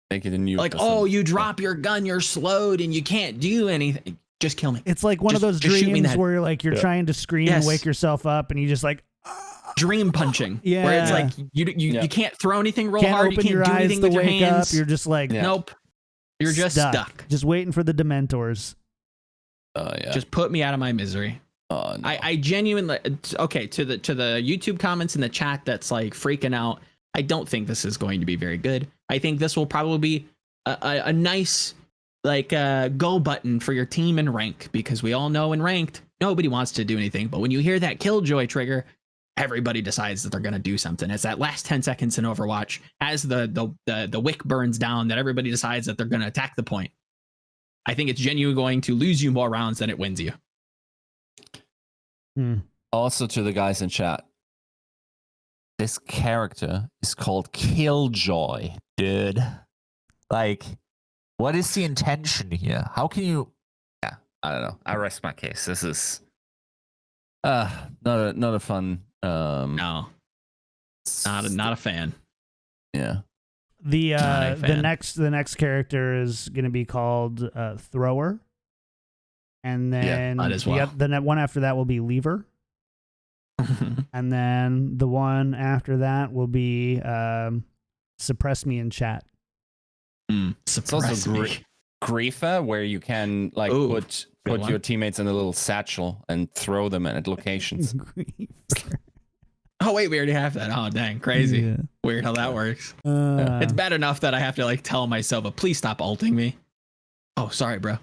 Make it a new like, oh, you drop your gun, you're slowed and you can't do anything. Just kill me. It's like one of those dreams where you're trying to scream and wake yourself up and you just like dream punching. Yeah. Where it's like you can't throw anything real hard, you can't do anything with your hands. You're just like nope. You're just stuck. Just waiting for the Dementors. Just put me out of my misery. No. I genuinely okay, to the YouTube comments in the chat that's like freaking out. I don't think this is going to be very good. I think this will probably be a nice like go button for your team in rank, because we all know in ranked nobody wants to do anything, but when you hear that Killjoy trigger, everybody decides that they're going to do something. It's that last 10 seconds in Overwatch as the wick burns down that everybody decides that they're going to attack the point. I think it's genuinely going to lose you more rounds than it wins you. Also, to the guys in chat, this character is called Killjoy, dude. Like, what is the intention here? How can you? Yeah, I don't know. I rest my case. This is not a fun. No, not a fan. Yeah. The next character is going to be called Thrower, and then the one after that will be Lever. And then the one after that will be Suppress Me in Chat. It's also Griefer, where you can like put your teammates in a little satchel and throw them at locations. Oh wait, we already have that. Oh dang, crazy. Yeah. Weird how that works. It's bad enough that I have to like tell myself, but please stop ulting me. Oh, sorry, bro.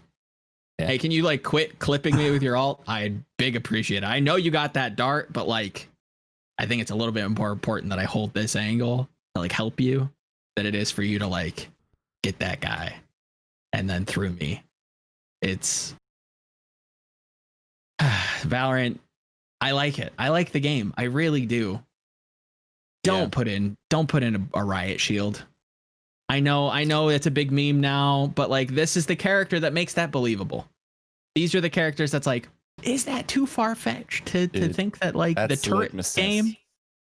Yeah. Hey, can you like quit clipping me with your ult? I'd big appreciate it. I know you got that dart, but like, I think it's a little bit more important that I hold this angle to like help you than it is for you to like get that guy and then through me. It's Valorant. I like it. I like the game. I really do. Don't put in a riot shield. I know it's a big meme now, but like this is the character that makes that believable. These are the characters that's like, is that too far-fetched to think that like the turret game?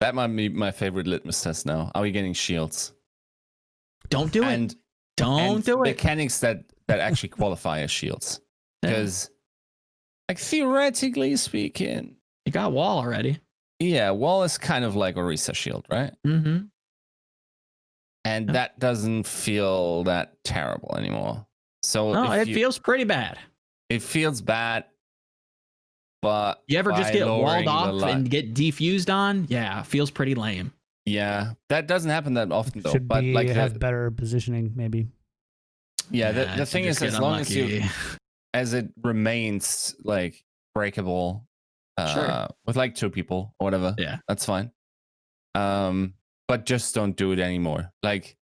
That might be my favorite litmus test now. Are we getting shields? Don't do it. Don't do it. Mechanics that actually qualify as shields. Because like theoretically speaking, you got wall already. Yeah, wall is kind of like Orisa shield, right? Mm-hmm. And that doesn't feel that terrible anymore. So no, it feels pretty bad. It feels bad, but you ever just get walled off and get defused on? Yeah, it feels pretty lame. Yeah, that doesn't happen that often though. Should but like have better positioning, maybe. Yeah, the thing is, as long as it remains like breakable, with like 2 people or whatever, that's fine. But just don't do it anymore. Like,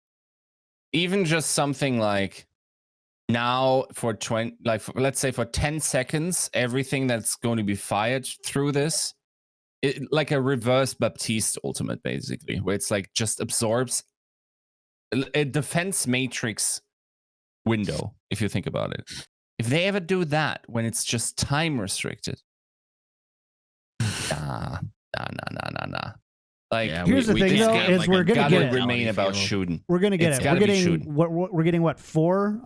even just something like now for 20, like let's say for 10 seconds, everything that's going to be fired through this, like a reverse Baptiste ultimate, basically, where it's like just absorbs a defense matrix window. If you think about it, if they ever do that when it's just time restricted, nah. Like, here's the thing, though, is we're gonna get it. Remain about shooting. We're gonna get it. We're getting what 4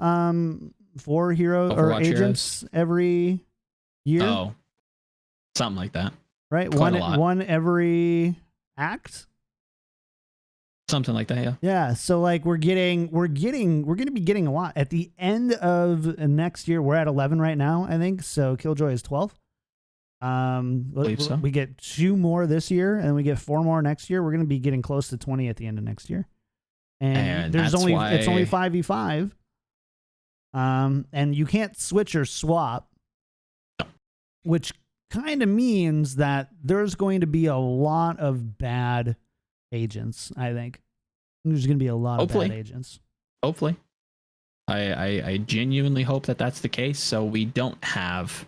hero or agents every year. Oh, something like that. Right, one every act. Something like that, yeah. Yeah, so like we're going to be getting a lot at the end of next year. We're at 11 right now, I think. So Killjoy is 12. Believe so. We get 2 more this year, and we get 4 more next year. We're going to be getting close to 20 at the end of next year. And it's only 5v5. And you can't switch or swap, which kind of means that there's going to be a lot of bad agents, I think. There's going to be a lot of bad agents. Hopefully. I genuinely hope that that's the case, so we don't have,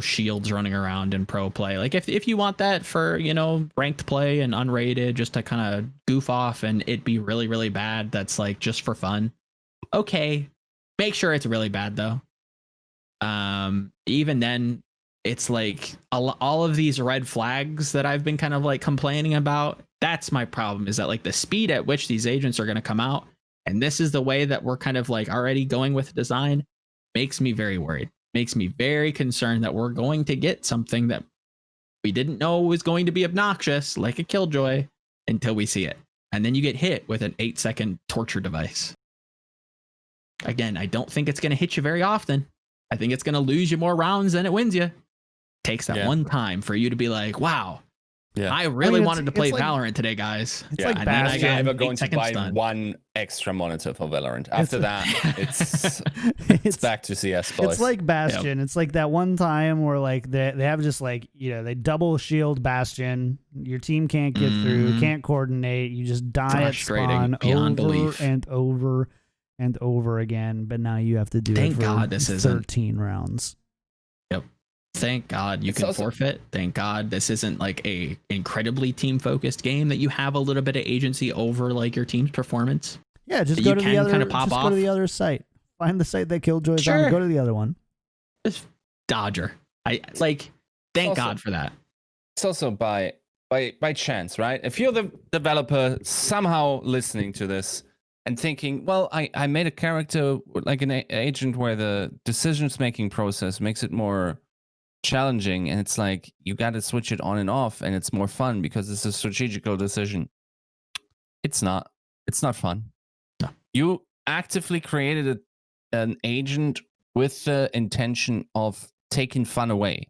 shields running around in pro play. Like if you want that for, ranked play and unrated, just to kind of goof off and it be really, really bad, that's like just for fun. Okay. Make sure it's really bad though. Even then, it's like all of these red flags that I've been kind of like complaining about. That's my problem, is that like the speed at which these agents are going to come out, and this is the way that we're kind of like already going with design, makes me very worried. Makes me very concerned that we're going to get something that we didn't know was going to be obnoxious, like a Killjoy, until we see it. And then you get hit with an 8-second torture device. Again, I don't think it's going to hit you very often. I think it's going to lose you more rounds than it wins you. Takes that one time for you to be like, wow, I really wanted to play Valorant today, guys. It's like Bastion. I'm never going to buy stun. one extra monitor for Valorant. After that, it's back to CS, boys. It's like Bastion. Yep. It's like that one time where like they have just like, they double shield Bastion. Your team can't get through, can't coordinate. You just die at spawn over and over and over again. But now you have to do it for 13 rounds. Yep. Thank God you can forfeit. Thank God this isn't like a incredibly team focused game that you have a little bit of agency over like your team's performance. Yeah, just go to the other. Just go to the other site. Find the site that Killjoy's on. Go to the other one. Just Dodger. Thank God for that. It's also by chance, right? If you're the developer somehow listening to this and thinking, well, I made a character like an agent where the decisions making process makes it more challenging, and it's like you got to switch it on and off, and it's more fun because it's a strategical decision. It's not fun. No. You actively created an agent with the intention of taking fun away,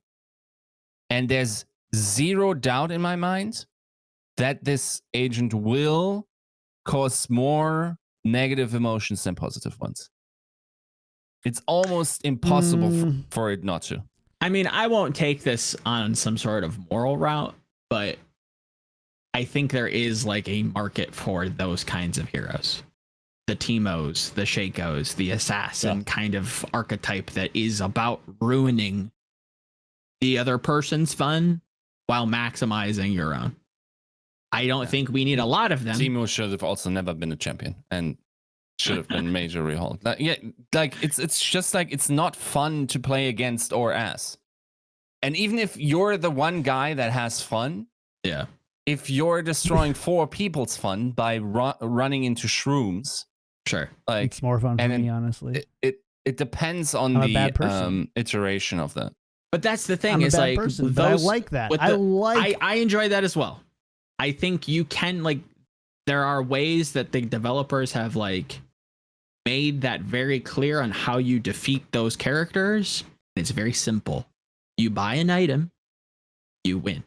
and there's zero doubt in my mind that this agent will cause more negative emotions than positive ones. It's almost impossible for it not to. I mean, I won't take this on some sort of moral route, but I think there is like a market for those kinds of heroes. The Teemos, the Shakos, the assassin kind of archetype that is about ruining the other person's fun while maximizing your own. I don't think we need a lot of them. Teemo should have also never been a champion and should have been major rehauled. It's just like it's not fun to play against or as. And even if you're the one guy that has fun, if you're destroying 4 people's fun by running into shrooms, sure, like it's more fun for me, honestly. It depends on the iteration of that. But that's the thing. I'm is a bad like person, but I like that. I enjoy that as well. I think you can there are ways that the developers have made that very clear on how you defeat those characters. It's very simple. You buy an item, you win.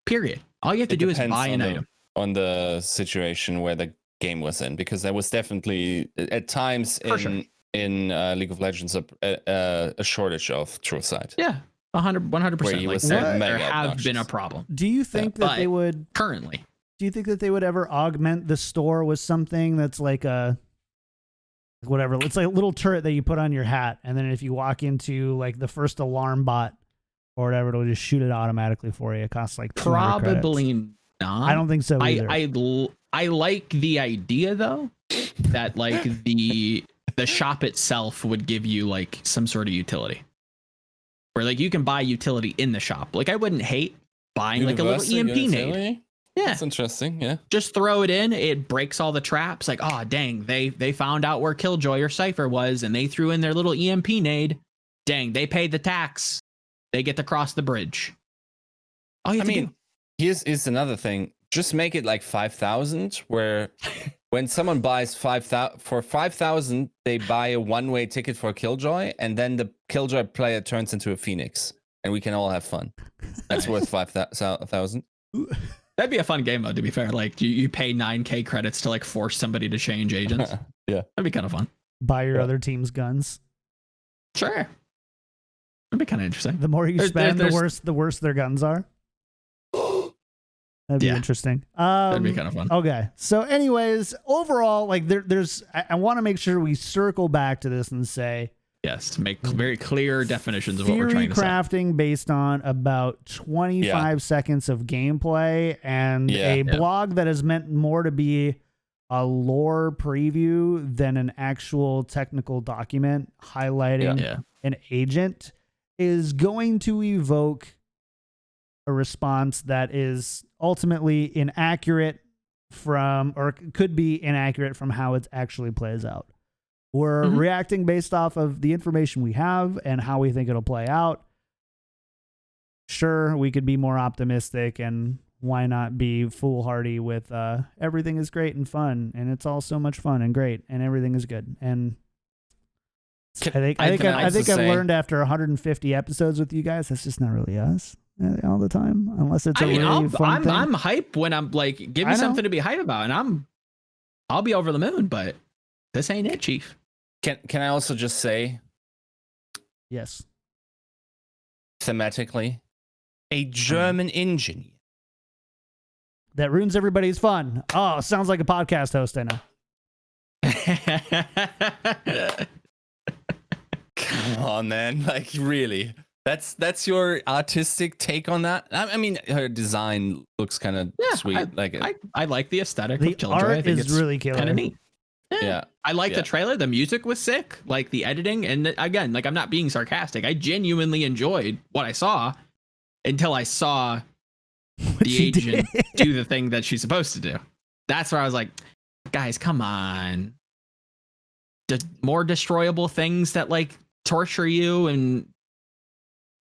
Period. All you have to do is buy an item. On the situation where the game was in, because there was definitely at times in League of Legends a shortage of truth side. Yeah, 100%. There have been a problem. Do you think that they would currently? Do you think that they would ever augment the store with something that's like a whatever? It's like a little turret that you put on your hat, and then if you walk into like the first alarm bot or whatever, it'll just shoot it automatically for you. It costs like probably not. I don't think so either. I like the idea though that the shop itself would give you some sort of utility, where you can buy utility in the shop. I wouldn't hate buying a little EMP nade. Yeah, that's interesting. Yeah, just throw it in. It breaks all the traps. Oh dang, they found out where Killjoy or Cypher was, and they threw in their little EMP nade. Dang, they paid the tax. They get to cross the bridge. Here's another thing. just make it like 5,000, where when someone buys 5,000 for 5,000, they buy a one-way ticket for Killjoy, and then the Killjoy player turns into a phoenix, and we can all have fun. That's worth 5,000. That'd be a fun game, though. To be fair, like you pay 9K credits to like force somebody to change agents. Yeah, that'd be kind of fun. Buy your other team's guns. Sure, that'd be kind of interesting. The more you spend, the worse their guns are. That'd be interesting. That'd be kind of fun. Okay. So anyways, overall, like I want to make sure we circle back to this and say, yes, to make very clear definitions of what we're trying to say. Crafting based on about 25 seconds of gameplay and a blog that is meant more to be a lore preview than an actual technical document highlighting an agent is going to evoke a response that is ultimately inaccurate or could be inaccurate from how it actually plays out. We're reacting based off of the information we have and how we think it'll play out. Sure, we could be more optimistic, and why not be foolhardy with everything is great and fun, and it's all so much fun and great, and everything is good. And I think I've learned after 150 episodes with you guys, that's just not really us all the time, unless it's fun thing. I'm hype when I'm like, give me something to be hype about, and I'll be over the moon, but this ain't it, Chief. Can I also just say, yes, thematically, a German engineer that ruins everybody's fun. Oh, sounds like a podcast host, I know. Come on, man! Like, really? That's your artistic take on that? I mean, her design looks kind of sweet. I like the aesthetic. The of Killjoy. art I think is really killer. Kind of neat. Yeah. I like the trailer. The music was sick. Like the editing, and again, like I'm not being sarcastic. I genuinely enjoyed what I saw until I saw the agent do the thing that she's supposed to do. That's where I was like, guys, come on. More destroyable things that like torture you, and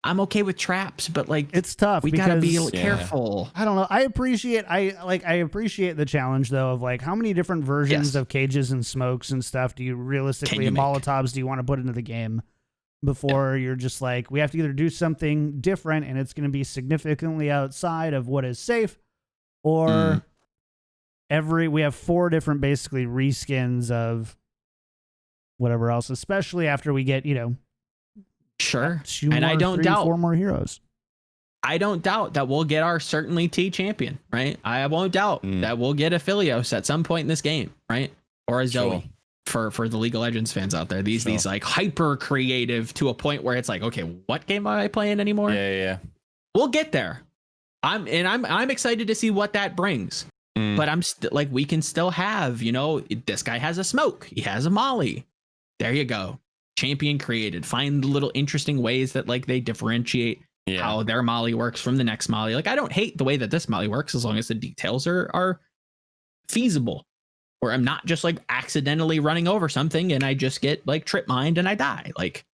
I'm okay with traps, but like it's tough. We gotta be careful. I don't know. I appreciate the challenge though of like how many different versions of cages and smokes and stuff do you realistically and Molotovs do you want to put into the game before you're just like, we have to either do something different and it's going to be significantly outside of what is safe, or we have 4 different basically reskins of whatever else, especially after we get, sure. And I don't doubt 4 more heroes. I don't doubt that we'll get our certainly T champion, right? I won't doubt that we'll get a Philios at some point in this game, right? Or a Zoe for the League of Legends fans out there. These like hyper creative to a point where it's like, okay, what game am I playing anymore? Yeah. We'll get there. I'm excited to see what that brings. But I'm still like, we can still have, this guy has a smoke. He has a molly. There you go. Champion created. Find the little interesting ways that like they differentiate how their molly works from the next molly. Like I don't hate the way that this molly works as long as the details are feasible, where I'm not just like accidentally running over something and I just get like trip mined and I die. Like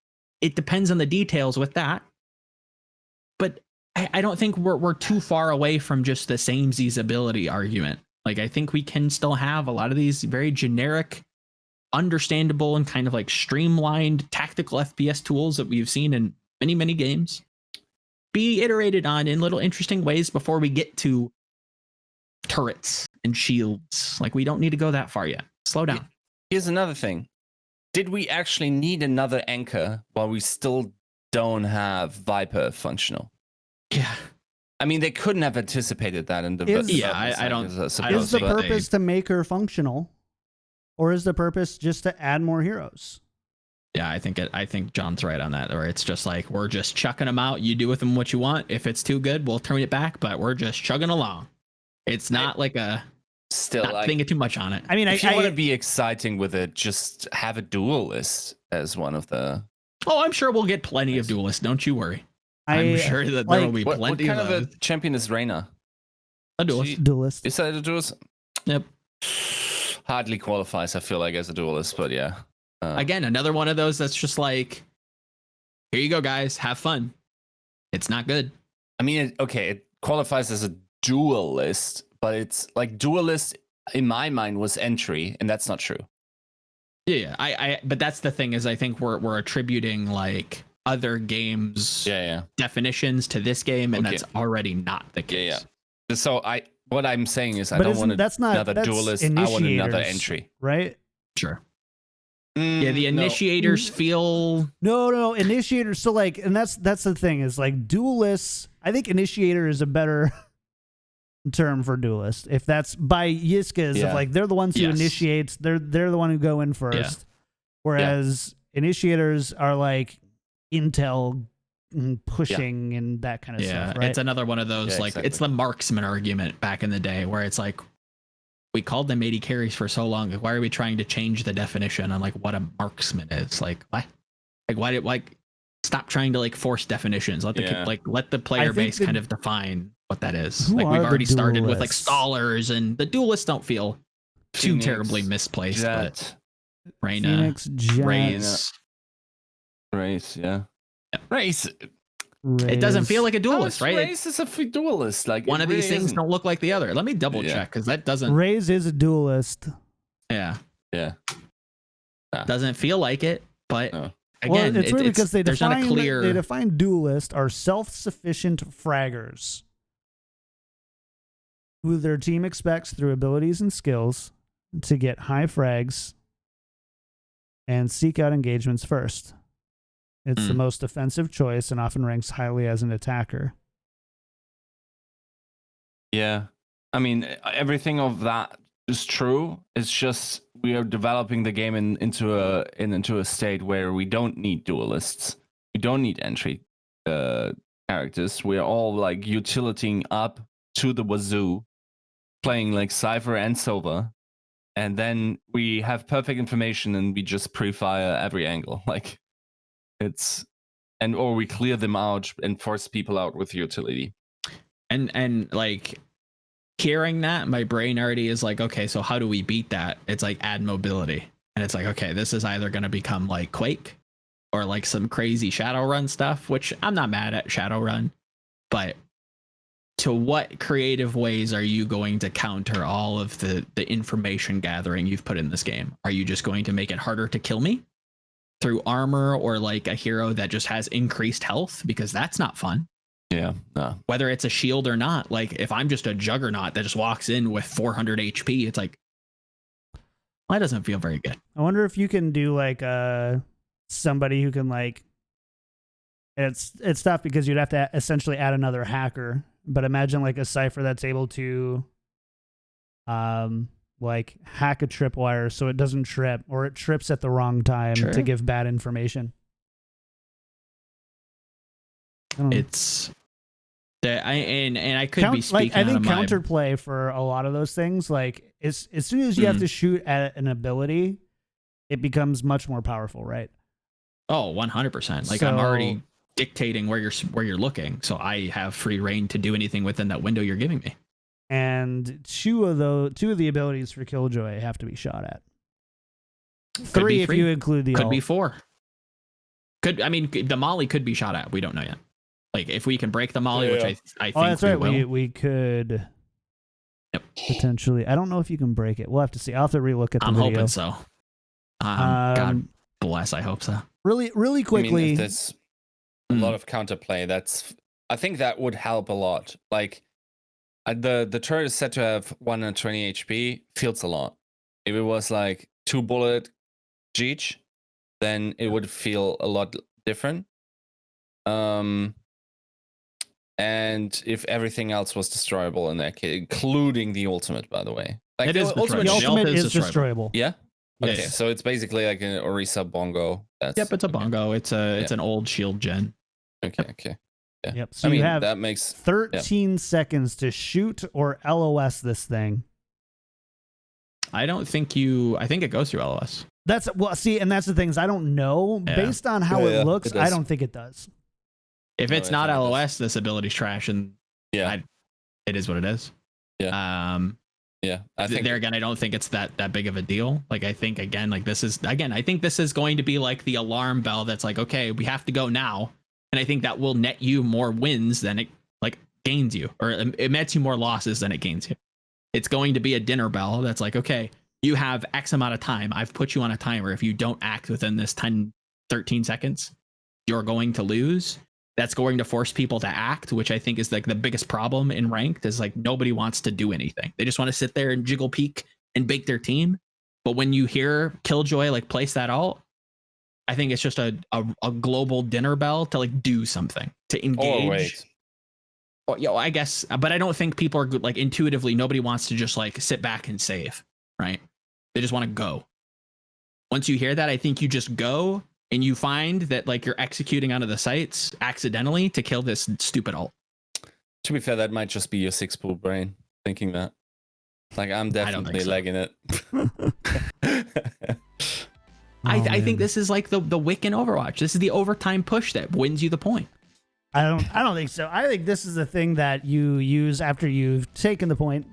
it depends on the details with that. But I don't think we're too far away from just the samesies ability argument. Like I think we can still have a lot of these very generic, understandable and kind of like streamlined tactical FPS tools that we've seen in many games be iterated on in little interesting ways before we get to turrets and shields. Like we don't need to go that far yet. Slow down. Here's another thing. Did we actually need another anchor while we still don't have Viper functional? Yeah. I mean, they couldn't have anticipated that in the I don't. Is the purpose to make her functional, or is the purpose just to add more heroes? Yeah, I think John's right on that. Or it's just like we're just chucking them out. You do with them what you want. If it's too good, we'll turn it back. But we're just chugging along. It's not like a not thinking too much on it. I mean, if you want to be exciting with it, just have a duelist as one of the. Oh, I'm sure we'll get plenty of duelists. Don't you worry. I'm sure that there will be plenty. What kind of a champion is Reyna? A duelist. Duelist. Is that a duelist? Yep. Hardly qualifies, I feel like, as a duelist, but yeah. Again, another one of those that's just like, here you go, guys, have fun. It's not good. I mean, it qualifies as a duelist, but it's like duelist in my mind was entry, and that's not true. Yeah, but that's the thing is I think we're attributing like other games definitions to this game, and that's already not the case. Yeah. So what I'm saying is I But don't want another that's duelist. I want another initiators, entry. right? Sure. Yeah, the initiators feel no initiators. So like, and that's the thing is like duelists. I think initiator is a better term for duelist. If that's by Yiska's of like they're the ones who initiates. They're the one who go in first. Whereas initiators are like intel pushing and that kind of stuff. Right? It's another one of those like it's the marksman argument back in the day where it's like we called them 80 carries for so long. Like, why are we trying to change the definition on like what a marksman is? Like what? Like why did stop trying to like force definitions? Let the player base kind of define what that is. Like we've already started with like stallers, and the duelists don't feel too terribly misplaced. But Reyna, Phoenix, Jet. Race, Race. It doesn't feel like a duelist, right? Race is a duelist. Like one of these things don't look like the other. Let me double check because that doesn't. Raze is a duelist. Yeah. Doesn't feel like it, but well, again, it's weird because they define define duelist are self-sufficient fraggers who their team expects through abilities and skills to get high frags and seek out engagements first. It's the most offensive choice and often ranks highly as an attacker. Yeah. I mean, everything of that is true. It's just we are developing the game into a state where we don't need duelists. We don't need entry characters. We're all like utilitying up to the wazoo, playing like Cypher and Silver. And then we have perfect information and we just pre-fire every angle. Like or we clear them out and force people out with utility. And like hearing that, my brain already is like, okay, so how do we beat that? It's like add mobility. And it's like, okay, this is either going to become like Quake or like some crazy Shadowrun stuff, which I'm not mad at Shadowrun, but to what creative ways are you going to counter all of the information gathering you've put in this game? Are you just going to make it harder to kill me through armor or like a hero that just has increased health? Because that's not fun. Yeah. No. Whether it's a shield or not, like if I'm just a juggernaut that just walks in with 400 HP, it's like, well, that doesn't feel very good. I wonder if you can do like somebody who can like, it's tough because you'd have to essentially add another hacker, but imagine like a Cypher that's able to like hack a tripwire so it doesn't trip, or it trips at the wrong time to give bad information. It's I could be speaking. Like, I think counterplay for a lot of those things. Like as soon as you have to shoot at an ability, it becomes much more powerful, right? Oh, 100%. Like I'm already dictating where you're looking, so I have free reign to do anything within that window you're giving me. And two of the abilities for Killjoy have to be shot at. Three if you include the could ult. be 4. The Molly could be shot at. We don't know yet. Like if we can break the Molly, which I think that's right. We could potentially. I don't know if you can break it. We'll have to see. I'll have to relook at the video. I'm hoping so. God bless. I hope so. Really quickly. I mean, if there's a lot of counterplay, I think that would help a lot. Like the turret is set to have 120 HP. Feels a lot. If it was like 2 bullet Jeech, then it would feel a lot different. And if everything else was destroyable in that case, including the ultimate, by the way. Like the ultimate is destroyable. Yeah? Yes. Okay, so it's basically like an Orisa bongo. Yep, it's a bongo. It's an old shield gen. Okay. Yeah. Yep. So you have that makes 13 seconds to shoot or LOS this thing. I think it goes through LOS. And that's the thing is I don't know. Yeah. Based on how it looks, I don't think it does. If it's not LOS, this ability's trash, and it is what it is. Yeah. I think there again, I don't think it's that big of a deal. Like I think again, like this is going to be like the alarm bell that's like, okay, we have to go now, and I think that will net you more wins than it like gains you, or it nets you more losses than it gains you. It's going to be a dinner bell that's like, okay, you have X amount of time. I've put you on a timer. If you don't act within this 10, 13 seconds, you're going to lose. That's going to force people to act, which I think is like the biggest problem in ranked is like nobody wants to do anything. They just want to sit there and jiggle peek and bake their team. But when you hear Killjoy like place that out, I think it's just a global dinner bell to like do something, to engage. I guess, but I don't think people are good, like intuitively, nobody wants to just like sit back and save, right? They just want to go. Once you hear that, I think you just go and you find that like you're executing onto the sites accidentally to kill this stupid ult. To be fair, that might just be your 6-pool brain thinking that. Like, I'm definitely legging it. I think this is like the wick in Overwatch. This is the overtime push that wins you the point. I don't think so. I think this is a thing that you use after you've taken the point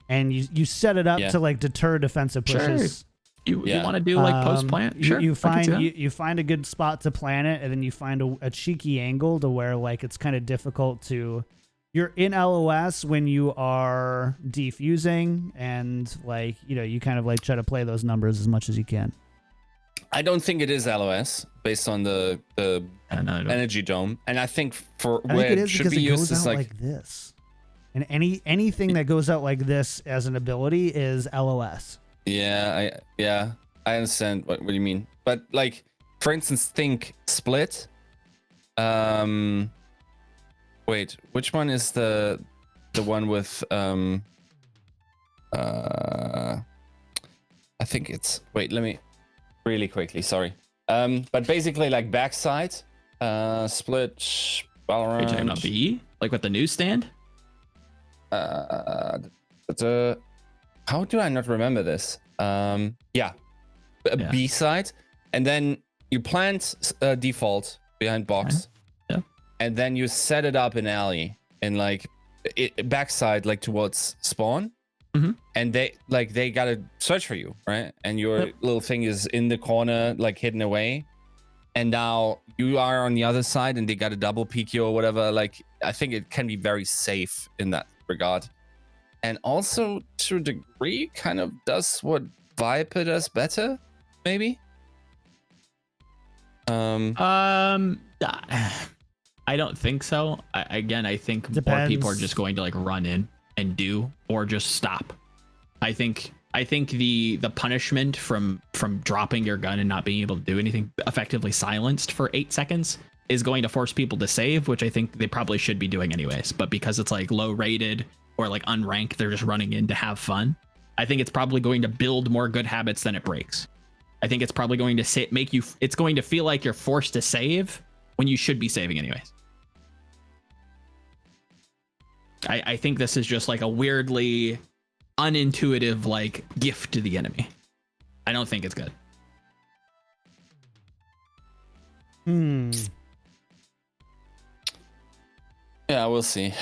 and you set it up to like deter defensive pushes. Sure. You want to do like post plant? Sure. You find a good spot to plan it, and then you find a cheeky angle to where like it's kind of difficult to. You're in LOS when you are defusing, and like you kind of like try to play those numbers as much as you can. I don't think it is LOS based on the energy dome, and I think it should be used is like this, and anything that goes out like this as an ability is LOS. I understand what you mean, but like for instance, think split. Wait, which one is the one with I think it's let me really quickly, sorry. But basically like backside, split, VALORANT. Not BE? Like with the newsstand? How do I not remember this? B side, and then you plant default behind box, and then you set it up in alley and like backside like towards spawn. And they gotta search for you, right? And your little thing is in the corner, like hidden away. And now you are on the other side, and they gotta double peek you or whatever. Like I think it can be very safe in that regard, and also to a degree, kind of does what Viper does better, maybe. I don't think so. I think more people are just going to like run in and do, or just stop. I think the punishment from dropping your gun and not being able to do anything, effectively silenced for 8 seconds, is going to force people to save, which I think they probably should be doing anyways. But because it's like low rated or like unranked, they're just running in to have fun. I think it's probably going to build more good habits than it breaks. I think it's probably going to it's going to feel like you're forced to save when you should be saving anyways. I think this is just like a weirdly unintuitive like gift to the enemy. I don't think it's good. Yeah, we'll see.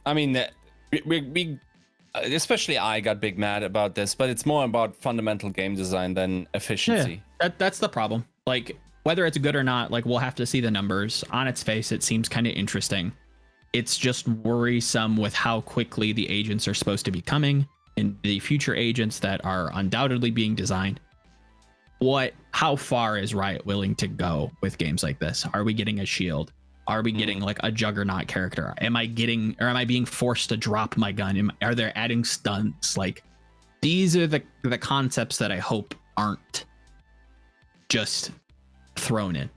I mean, we especially I got big mad about this, but it's more about fundamental game design than efficiency. Yeah, that's the problem. Like whether it's good or not, like we'll have to see the numbers. On its face, it seems kind of interesting. It's just worrisome with how quickly the agents are supposed to be coming, and the future agents that are undoubtedly being designed. How far is Riot willing to go with games like this? Are we getting a shield? Are we getting like a juggernaut character? Am I being forced to drop my gun? Are they adding stunts? Like these are the concepts that I hope aren't just thrown in.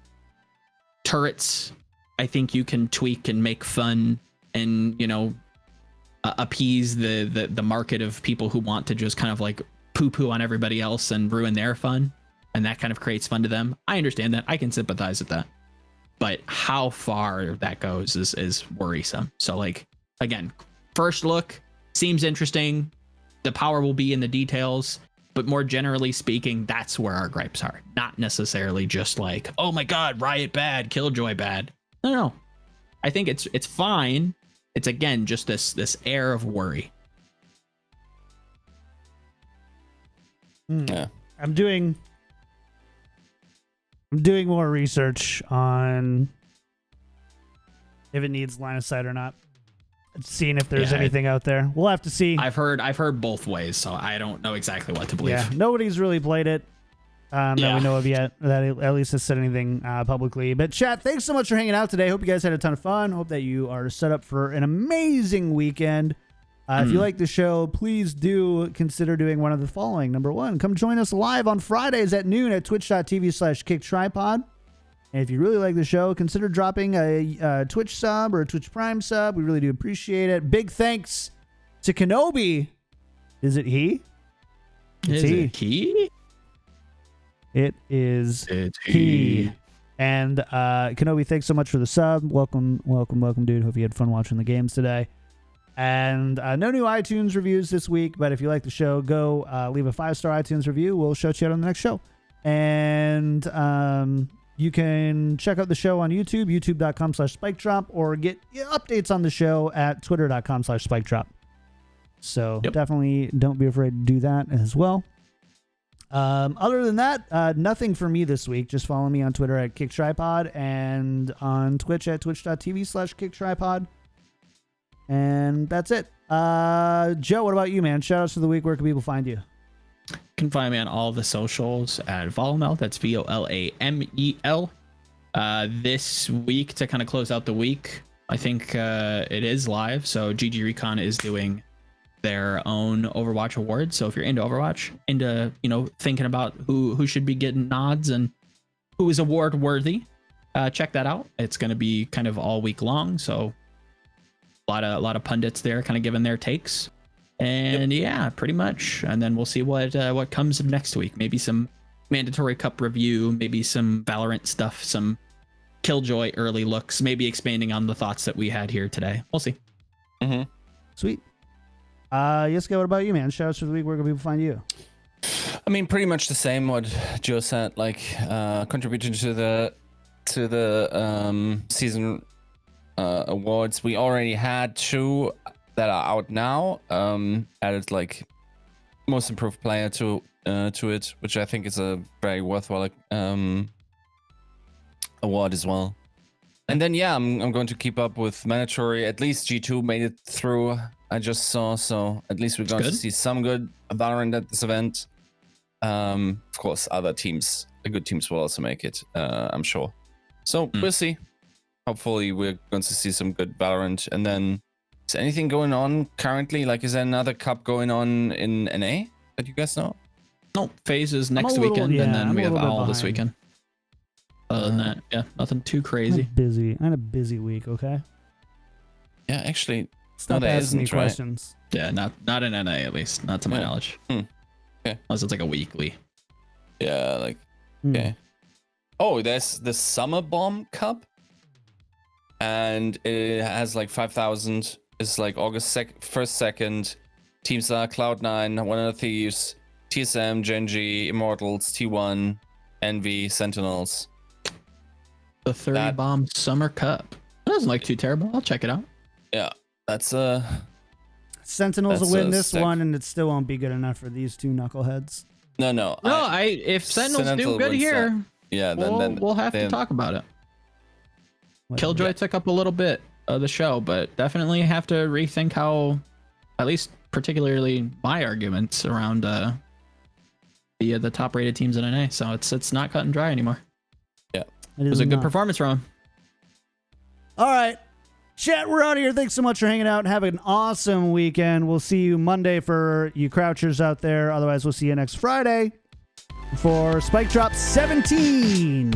Turrets, I think you can tweak and make fun and, appease the market of people who want to just kind of like poo-poo on everybody else and ruin their fun. And that kind of creates fun to them. I understand that. I can sympathize with that. But how far that goes is worrisome. So like, again, first look seems interesting. The power will be in the details. But more generally speaking, that's where our gripes are. Not necessarily just like, oh my God, Riot bad, Killjoy bad. No. I think it's fine. It's again just this air of worry. Yeah. I'm doing more research on if it needs line of sight or not. seeing if there's Yeah, anything out there. We'll have to see. I've heard both ways, so I don't know exactly what to believe. Yeah, nobody's really played it that we know of yet, that at least has said anything publicly. But chat, thanks so much for hanging out today. Hope you guys had a ton of fun. Hope that you are set up for an amazing weekend. If you like the show, please do consider doing one of the following. Number one, come join us live on Fridays at noon at twitch.tv/Kickedtripod. And if you really like the show, consider dropping a Twitch sub or a Twitch Prime sub. We really do appreciate it. Big thanks to Kenobi. Is it he? Is it he? It is It's he. And Kenobi, thanks so much for the sub. Welcome, dude. Hope you had fun watching the games today. And no new iTunes reviews this week, but if you like the show, go leave a 5-star iTunes review. We'll shout you out on the next show. And you can check out the show on YouTube, youtube.com/spikedrop, or get updates on the show at twitter.com/spikedrop. So definitely don't be afraid to do that as well. Other than that, nothing for me this week. Just follow me on Twitter at Kickedtripod and on Twitch at twitch.tv/Kickedtripod. And that's it. Joe, what about you, man? Shout outs for the week. Where can people find you? You can find me on all the socials at Volamel. That's VOLAMEL. This week, to kind of close out the week, I think it is live. So GG Recon is doing their own Overwatch awards. So if you're into Overwatch, into thinking about who should be getting nods and who is award worthy, check that out. It's going to be kind of all week long. So a lot of pundits there, kind of giving their takes. And yeah, pretty much. And then we'll see what comes of next week. Maybe some mandatory cup review, maybe some Valorant stuff, some Killjoy early looks, maybe expanding on the thoughts that we had here today. We'll see. Sweet. Yiska, what about you, man? Shout outs for the week. Where can people find you? I mean, pretty much the same what Joe said. Like contributing to the season awards. We already had 2 that are out now. Added like most improved player to it, which I think is a very worthwhile award as well. And then I'm going to keep up with mandatory. At least G2 made it through. I just saw, so at least we're going to see some good Valorant at this event. Of course, other teams, the good teams, will also make it. I'm sure. So we'll see. Hopefully, we're going to see some good Valorant. And then, is anything going on currently? Like, is there another cup going on in NA that you guys know? No, FaZe is next weekend, and then we have OWL this weekend. Other than that, yeah, nothing too crazy. I had a busy week. Okay. Yeah, actually. Stop asking me questions. Yeah, not in NA at least, not to my knowledge. Okay. Unless it's like a weekly. Yeah, like okay. Oh, there's the Summer Bomb Cup, and it has like 5,000. It's like August 1st, 2nd. Teams are Cloud9, One of the Thieves, TSM, Genji, Immortals, T1, Envy, Sentinels. The 30 Bomb Summer Cup. That doesn't look too terrible. I'll check it out. Yeah. That's Sentinels will win this one, and it still won't be good enough for these 2 knuckleheads. No. If Sentinels do good here, then we'll have to talk about it. Killjoy took up a little bit of the show, but definitely have to rethink how, at least particularly my arguments around the top rated teams in NA. So it's not cut and dry anymore. Yeah, it was a good performance from him. All right. Chat, we're out of here. Thanks so much for hanging out. Have an awesome weekend. We'll see you Monday for you crouchers out there. Otherwise, we'll see you next Friday for Spike Drop 17.